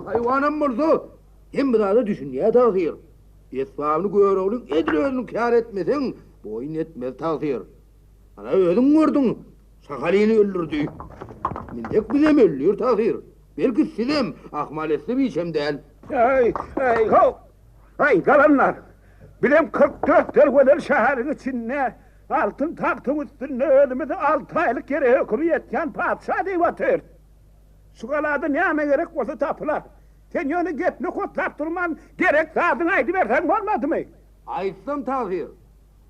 Hayvanım olsa hem bir daha düşün ya Tafir. Esbabını gör oğlum edilöğünü kâr etmesen boyun etmez Tafir. Ana ödün gördün. Sakalini öldürdü. Min tek bilem öldürüyor Tafir. Belki silem akmalesi bir işem değil. Hey kalanlar! Bilem 44 delveler şehrin içinde altın taktın üstünde ölümü 6 aylık yere hükümü yetken padişah divatır. Şu kaladı neyme gerek olsa tapılar. Sen yönü gepni kotlap durman gerek zadın aydı versen olmadı mı? Aytsam Tafir.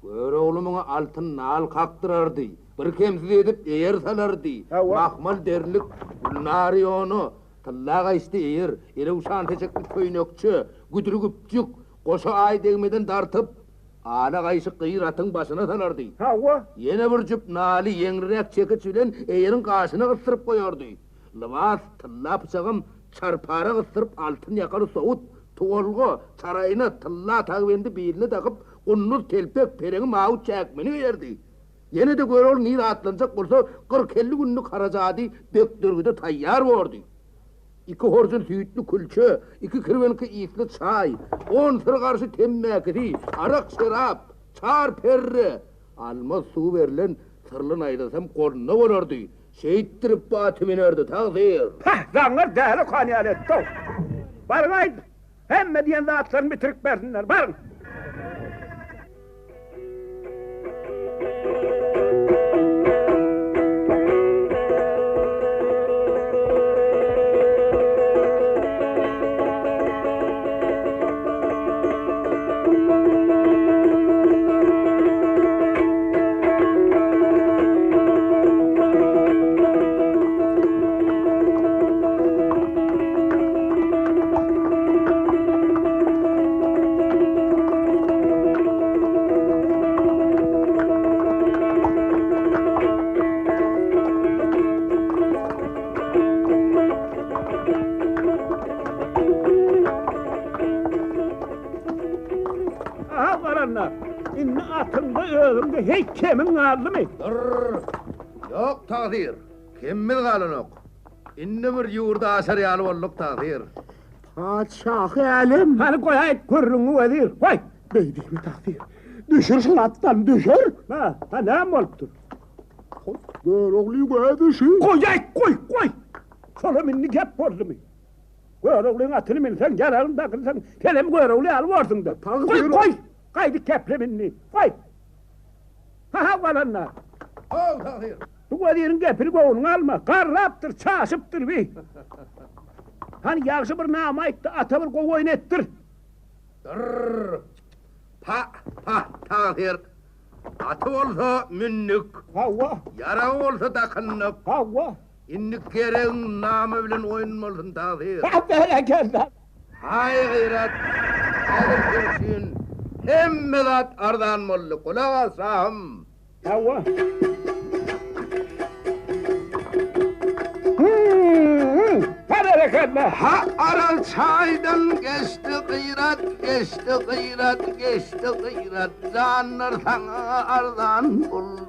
Gör oğlumun altın nal kaktırardı. Bir kemsiz edip eğer salardı. Mahmal derlik nari onu. Tallağa işte eğer. Ele uşağın teşekkür köynökçü. Güdürü güpçük. Koşu ay değmeden dartıp. Ağla kayışı kıyıratın başına salardı. Yine bir cüp nali yengrek çekiç bilen eğerin karşına ısırıp koyordu. Lıvas tılla bıçağım çarpara ısırıp altın yakarı soğut. Tuğulgu sarayına tılla takvendi birini takıp kunnur telpek pereni mağut çekmeni verdi. Yine de gör ol nir atlanacak olsa 40-50 günlük haracadi döktürgüde tayyar vardı. 2 horcun sütlü külçe, 2 kırvenki isli çay, 10 sır karşı temmekidi, arak şarap, çar perre, alma su verilen sırlın aylasam korna olurdu. Şehittirip batı binerdi Tafir. Zanlar değerli kaniyal etti. Barın aydı. Hem diyen zatlarını bitirip versinler. Barın. Ýüregimde hiç kemin galdymy? Yok taqdir. Kemmil galynok. Indi bir ýurda aşar ýaly bolduk taqdir. Padşah elim. Hani koyayt körrüňi wedir. Koy. Beýdimi takdir. Düşürsün attan düşür. Ha, näme bolupdyr? Görogly gödüşü. Koyayt, koy. Şola minni gep boldumy? Göroglyň atyny minsen, garagyň dakylsan, kelem görogly alyp bordyň da. Koy. Gaýdy keple minni. Koy. Ha, walanna. Oh taqdir. Bu wadirin gepini gowyny alma. Garrapdyr, çaşypdyr bi. Hani ýagşy bir nama aýtdy, ata bir gowy oýnetdir. Pa taqdir. Atı bolsa münnük, Hawa, yara bolsa dakynnyk. hawa. Innik gereğin namı bilen oynanmalısın taqdir. Ha, bereketler. Hay gayret. Adır kersin. Hemme zat ardan mollu. Kulak alsam. Hawa. Ha, bereketler. Ha aral çaydan geçti gıyrat. Canlar sana ardan bulur.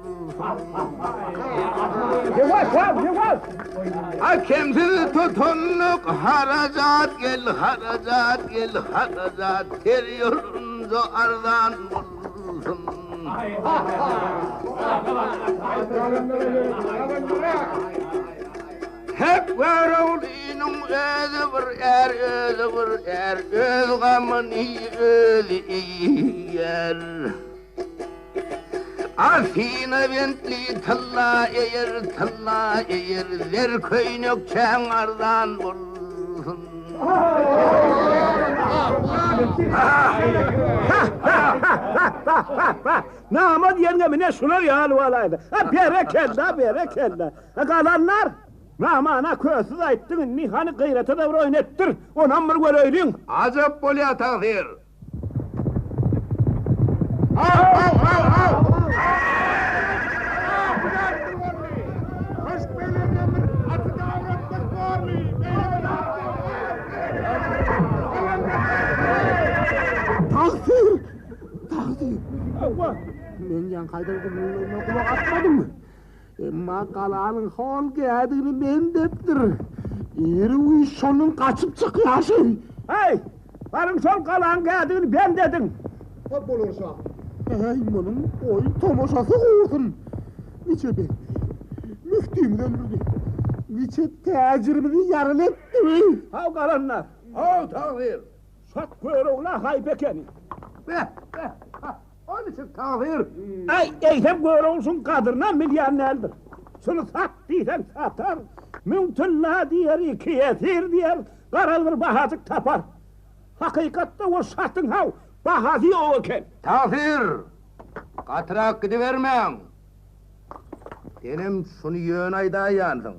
Yavaş. Ha kimsiz tutunluk haracat gel. Ter yolunca ardan bulursun. Hep görevlinin özü bir er, öz gamın özü yer. Afina bentli talla eğer, zer köynök çeğardan bulsun. Nama diýenge mine şular ýaly walaydy. Ha, bereketler. Ha, galanlar. Namana kösüz aýtdyň, nihany gyrata da bir oýnetdir. Onam bir göreýliň. Ajap bolýar taqdir. Takdir. Hawa. Men ýan gaýdan kulak atmadymy? Emma galanyň hol geldigini men depdir. Eri uy şonuň kaçyp çykýaşy. Hey! Barın sol galan geldiğini ben dedim. Hop bolursa. Hey munun oy tomoşasy gowursun. Niçe ben? Müftümi öldürdü. Niçe tecrübemi yarın etti mi? Ha galanlar. Oh taqdir. Sat görüğüne haybekeni. Onun için taqdir. Ay eylem görüğüsün kadrına milyon eldir. Şunu sat diysen satar. Mümtünla diyer, iki yetir diyer. Karalır bahacık tapar. Hakikatte o satın hav. Bahacı o eken. Taqdir. Qatırak gidivermeň. Senem şunu yön ayda ýandyň.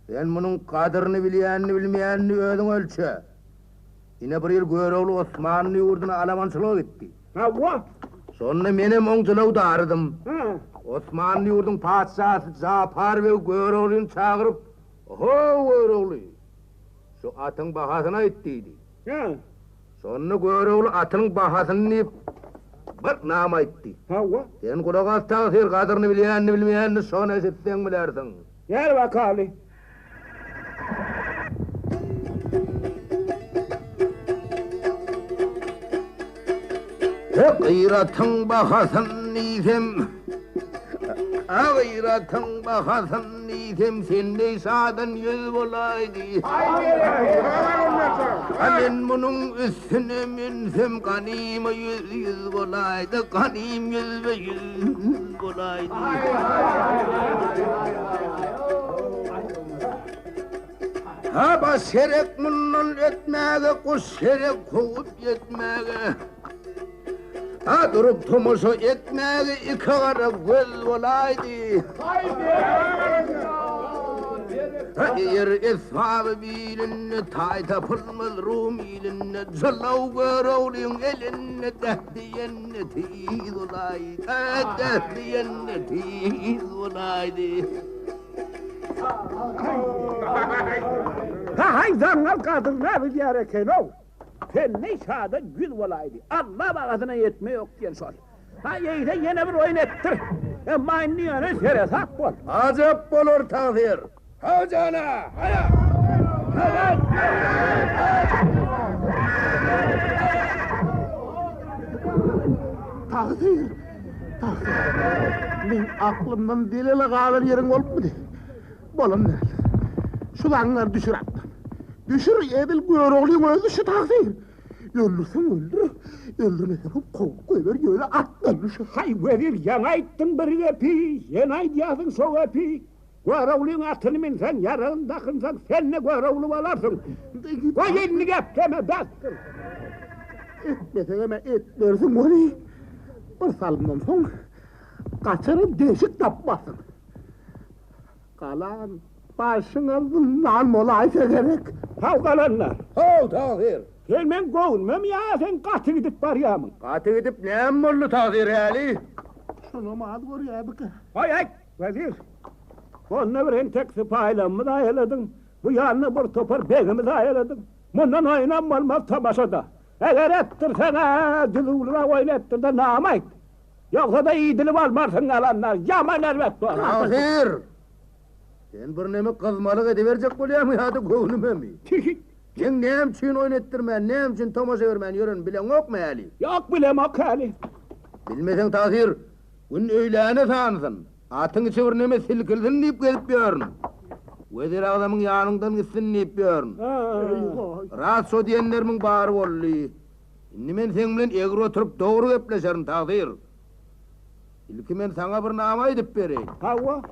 Sen munun kadryny bilýänni bilmeýänni özüň ölçe. Ine bir ýyl görewli Osmanly ýurduna alamançylyk etdi. Hawa. Sonra menem oňçylyk darydym. Ha. Osmanly ýurduň padşahy Japar we görewlini çagyryp, "Ho görewli. Şu atyň bahasyny aýtdydy." Ha. Sonra görewli atyň bahasyny bir nam aýtdy. Hawa. Sen kulak as taqdir kadryny bilýänni bilmeýänni şonu eşitdiň bilerdiň. Yer vakali. Gıyratyň bahasyn niýsem, gıyratyň bahasyn niýsem sende şadan ýüz bolaýdy. Men munuň üstüne minsem ganym ýüz bolaýdy, ganym ýüz bolaýdy. Ha bas şerek mundan etmäge, kuş şerek kovup yetmäge. Ha durup tomoşa etmäge iki gara göz bolaýdy. Ha eger esbabı bilinne taýta pulmaz Rum ilinne jalaw görewliň elinne dehdiýenne tiz bolaýdy. Dehdiýenne tiz bolaýdy. Ha hayzanlar kadınlar bilýär eken o. Sen ne şada gül olaydı. Allah bağadına yetme yok diyen sor. Ha yeyde yine bir oyun ettir. Ama niye sere sak bol. Acap bolur Tahir. Ha cana, haya. Tahir. Men aklımdan delile kalır yerin olup mu de? Bolum ne? Şu dağlar düşür attan. Düşür edil göroğluyum öldü şu Tahir. Öldürsen öldür. Öldürmesen kol koyver öyle attan şu. Hay verir yanayttın bir epi, yanaydiyasın so epi. Görovluyun atını minsen, yarağın takınsan, sen ne görovlu alarsın. Koy elini gepteme bastır. Etmesen ama etlersin onu. Bir salımdan son kaçırıp deşik tapmasın. Kalan başın altından molaysa gerek. Kavgalanlar. Ha Tahir. Gelmen kovulmam ya, sen katı gidip var ya mı? Katı gidip ne mollu Tahir Ali? Şunu mal vur ya bıkı. Hay vezir. Onunla bir entek sıpayla dayaladın. Bu yanına bir topar begimi dayaladın. Bundan oynanmaz tamaşada. Eğer ettirsene, dülüğüne oynattir de namayt. Yoksa da iyi dilim almarsın alanlar. Yaman elbet var. Tahir. Sen bir nemi kızmalık ediverecek boluyam ya da kovulmam mi? Sen neyim için oynattirmen, neyim için tamaşa vermen yürün bilen yok mu Ali? Yok bilem o kali. Bilmesen Tahir, bunun öyleyene sansın. Atın içi bir nemi silkildin deyip gelip görün. Vezir adamın yanından gitsin deyip görün. Rahat o diyenlerimin bağırı ollu. Şimdi men sen bilen egri oturup doğru gepleşerim Tahir. İlki men sana bir nama edip bereyim. Hava.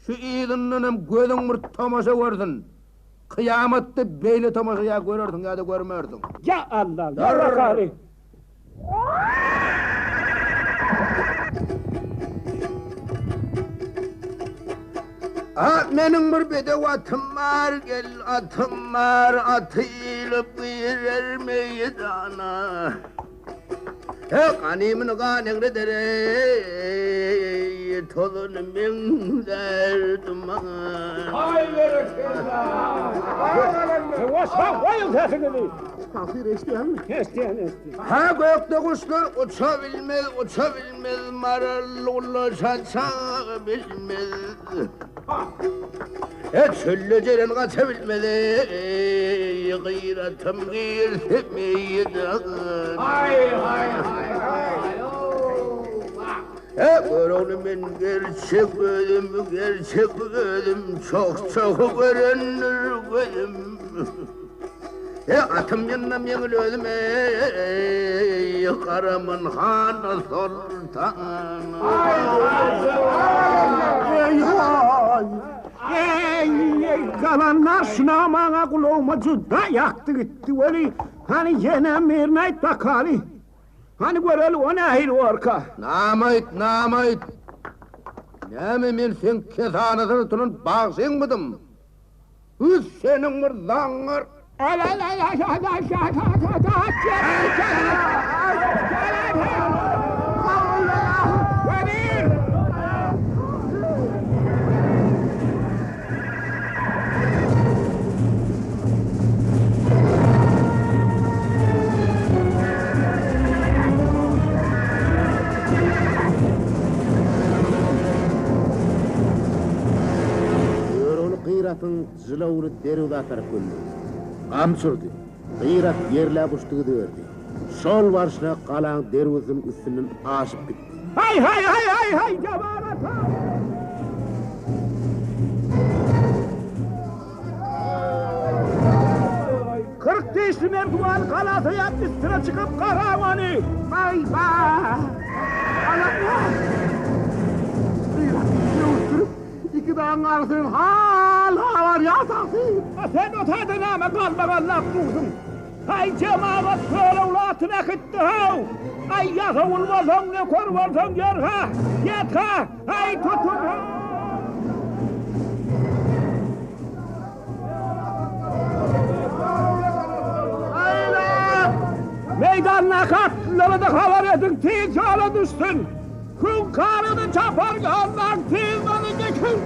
Şu iyilinden hem gözün bir tamaşa görsün. Kıyamette beyle tamaşa ya görürdün ya da görmürdün. Ya Allah, ya kali. Menin bir bedev atım var, gel atım var, atıyla girer meydana. Kanımın kanıglı dere, tolunu min derdim Hay verekillah. Vasa koyun sesini. Tahir isteyen mi? Estiyen. Ha gökte kuşlar uçabilmez, marallı saçabilmez. Çölle ceren kaçabilmez, gıyratım gıyırtemeyden. Hay. Görelim ben gerçek ödüm, çok görünür gözüm. Atım yanım yengil ödüm, karamın hanı sultan. Kalanlar sınavmana kulağımacı da yaktı gitti veli. Hani yenem mirnayt bakali. Hani göreli o nehir orka. Namayt. Näme men sen kesanatını tunun bağsın mıdım? Üz senin bir zangar. Ay. Gıyratın zılavulu derivde atarıp öldü. Qam sürdü. Gıyrat yerle buçtuğu verdi. Sol varışına kalan derivizin üstünden aşıp gitti. Hay cemaat. Kırk değişli merdiven kalası üstüne çıkıp kahramanı. Hay Allah. İki dağın arasının hala var ya Tahir. Sen o tadına kalmadan laf durdun. Hay cemaat böyle ulatına gitti hav. Ay yakavul varsan ne kor varsan yer ha. Yet ha. Hay tutun ha. Meydanına katları da havar edin, tez yola düşsün. Kul karını çapar yollar, tez onu geçin.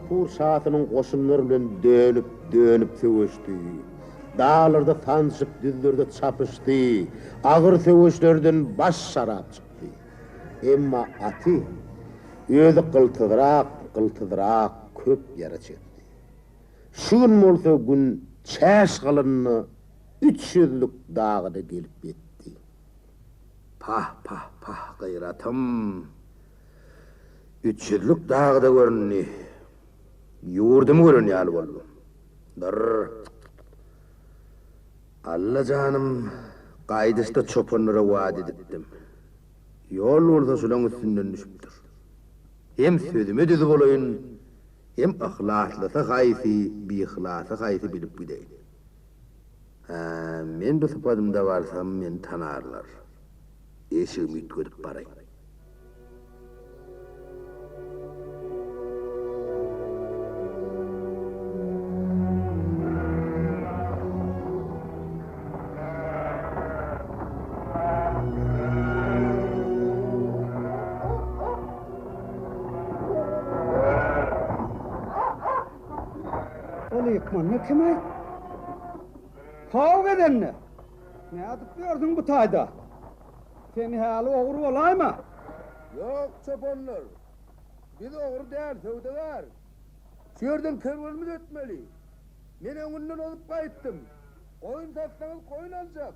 Nişapur saatynyň goşunlary bilen dönüp söwüşdi. Dağlarda tanışıp düzlerde çapışdy. Agyr söwüşlerden baş sarap çykdy. Emma aty özü gıltydyrak köp ýere çekdi. Şu gün bolsa gün çäş galanyny 300'lük dağda gelip etdi. Pah gayratym. 300'lük dağda görünni. Yurdum görünýär boldy. Dır. Alla canım, gaýdysta çopanlara wada edipdim. Yol bolsa şulaň üstünden düşüpdir. Hem sözüme düzü bolayın, hem ahlaslysa gaýsy, bi-ihlasy gaýsy bilip gideýin. Men bu sıpadımda varsam men tanarlar. Eşigimi ütgödüp baraýyn. Yıkman ne kime? Kavga edenle. Ne atıp gördün bu tayda? Seni hali oğru olay mı? Yok çopanlar. Biz oğru değil, sövdeler. Şerden kervanımız ötmeli. Men öňünden olup gaýtdym. Koyun satsaňyz koyun aljak.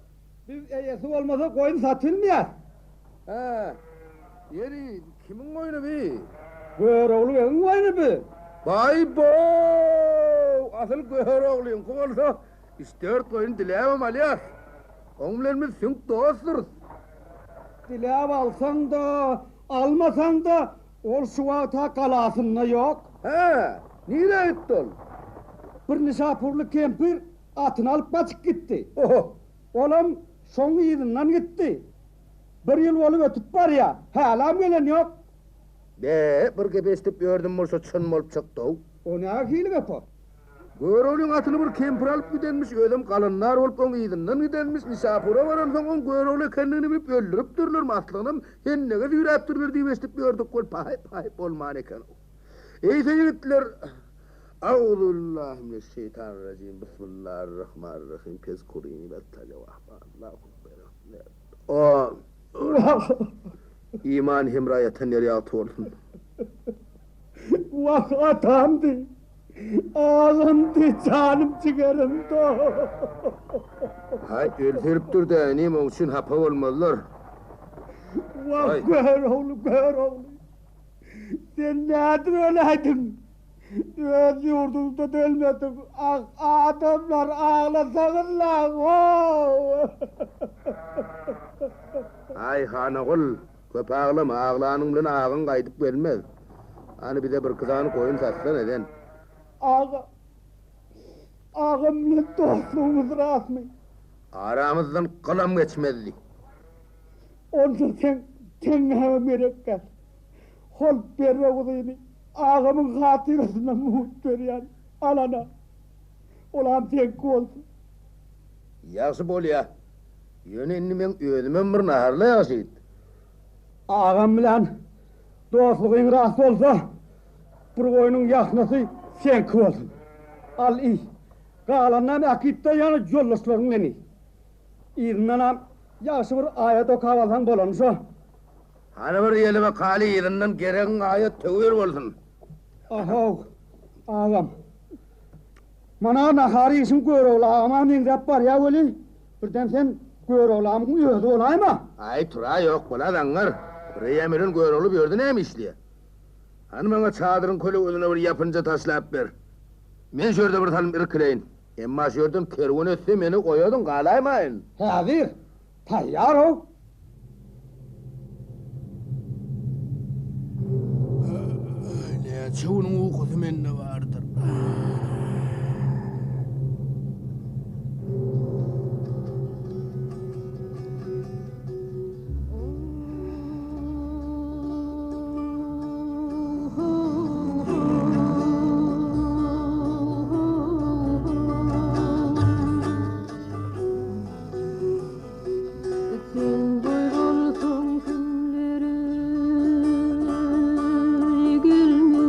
Biz eyesi olmasa koyun satılmıyor. Yeri kimin koyunu bi? Göroğlu benim koyunu bi. Bay bo! Asıl göroğluyum kubolsa ister koyun dilemem alyas. Oň bilen biz süňk dosturuz. Dilep alsan da, almasan da ol şu wagta kalasynda yok. Nire etdi ol? Bir Nişapurly kempir atyny alyp gaçyp gitdi. Oho! Olam şoň ýylyňdan gitdi. Bir ýyl bolup ötüp barýa, halam gelen yok. Bir gebestip gördüm bolsa çyn bolup çykdy. O näme hili gapar? Göroğluň atyny bir kempir alyp gidenmiş, ödem kalynlar bolup oň ýylyňdan gidenmiş, Nişapura baran soň oň göroğlu ekenligini bilip öldüripdirler maslygynam. Hennege ýüräpdirler diýip estip gördük bol pay bolman eken. Eýse ýigitler, Auzubillahi mineşşeytanirracim. Bismillahirrahmanirrahim. Pez kuruyni Allahu ekber. İman himrayeten nereye olsun. Vah atamdı. Ağlamdı canım çıkarımdı. Hay ölüp dur da neyim onun için hapa olmalılar. Vah gör oğlu. Sen nedir öyleydin? Öz yurdumda dölmedin. Adamlar ağlasağınlar. Ay hanagul, köp ağlama, ağlanın bilen ağın kaydıp gelmez. Hani bize bir kızağını koyun satsan eden. Ağamla dostluğumuz rasmi. Aramızdan kılam geçmezdi. Onca sen hemen merek gel. Hol berre kudayını ağamın hatırasına muhut veriyen alana. Olam sen olsun. Yaxşı bol ya. Yönenni men özümem bir naharla yaşaydı. Ağam bilen dostluğun rast olsa bir koyunun yaknası sen olsun. Al iyi. Kalandan akitte yanı jollaslarının eni. İrinden yaxşı bir ayet okavasan bolansa. Hani bir yelime kali yerinden gereken ayet tövür olsun. Ağam. Mana nahari işin göroğlu ağamam ingrap var ya öyle. Birden sen göroğlu ağamın özü olay mı? Ay tura yok bula dangar. Buraya emirin göroğlu bir ördü neyim işliye? Hani bana çadırın kölü özüne bir yapınca taşlayıp ver. Men şörde bir talim irkileyin. Emma şördün kervun ötse beni koyuyordun kalaymayın. Hazır. Tayyar ol. Ne çoğunun uykusu mende vardır. Gülmüyor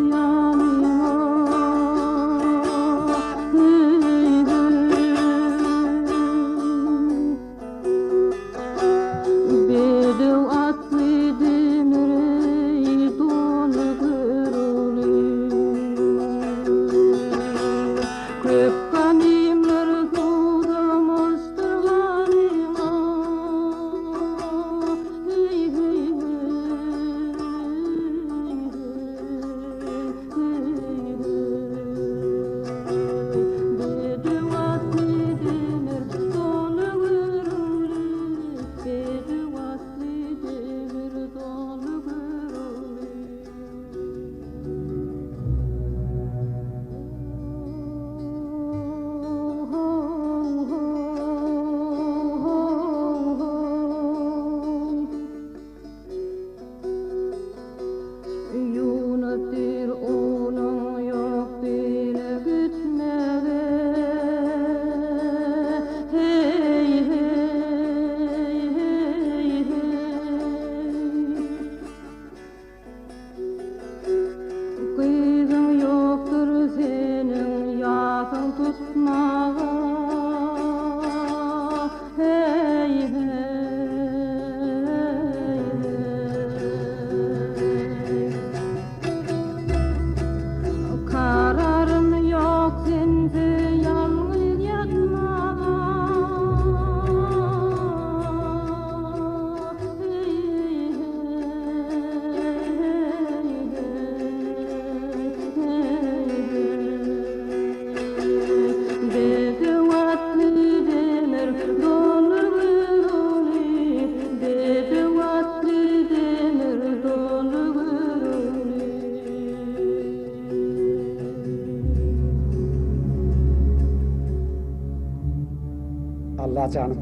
Allah canım.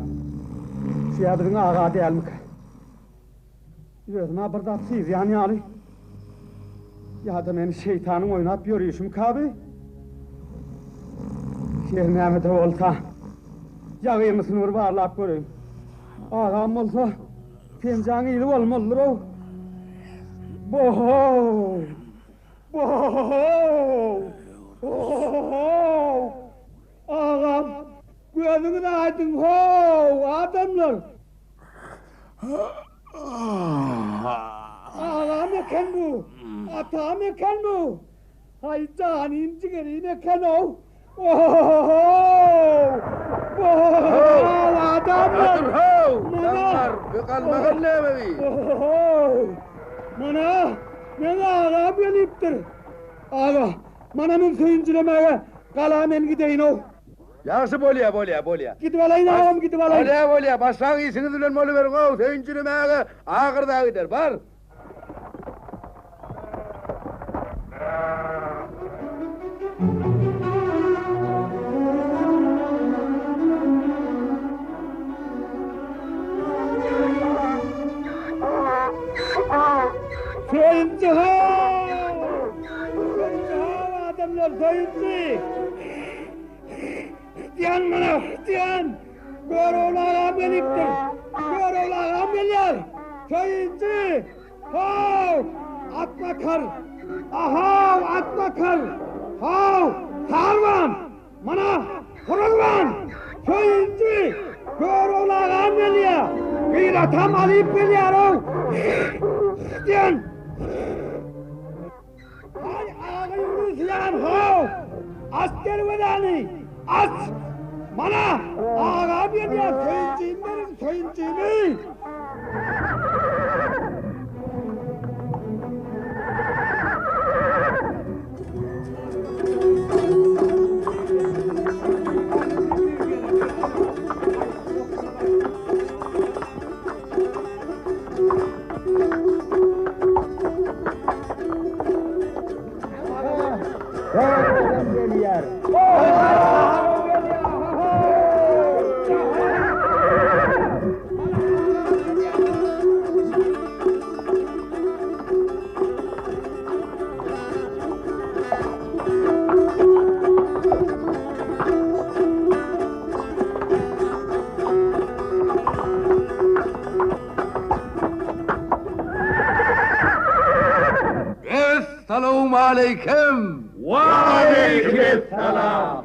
Şu yadırın ağa değil mi? Gözüme bir da siz yani Ali. Ya da beni şeytanın oynat yürüyüşüm kabi. Şehir Mehmet'e olsa. Yağı mısın vur varlap göreyim. Ağam olsa fincan iyili olmalıdır o. Boho! Boho! Boho! Ağam! Gözünü de aydın ho! Adamlar! Ağam eken bu! Atam eken bu! Hay canim ciğerim eken o! Oho! Boho! Adamlar! Adamlar! Kalmagan ne bebi? Mana! Mena ağam geliptir! Ağa! Manamın söyüncülemeye kalamen gideyin o! Yaxşı bolya. Gidip alayın ağam gidip alayın! Bolya. Başsağın iyisini dülen molu verin o. Söyüncünü meğe ağırda gider. Var. Söyüncü ho! Adamlar söyüncü! Diyan bana, diyan! Gör oğlu ağam geliptir! Gör oğlu ağam geliyor! Söyüncü! Hav! Atma kar! Ahav! Atma kar! Hav! Sarvan! Mana! Kurulvan! Söyüncü! Gör oğlu ağam geliyor! Kıyratam alıp geliyor o! Diyan! Hay ağayı yan hav! Asker vedani! Aç! Mana! Ağa bir ya söyüncüyüm benim söyüncüyümü! Geliyor. Esselamu aleyküm. Aleykümselam.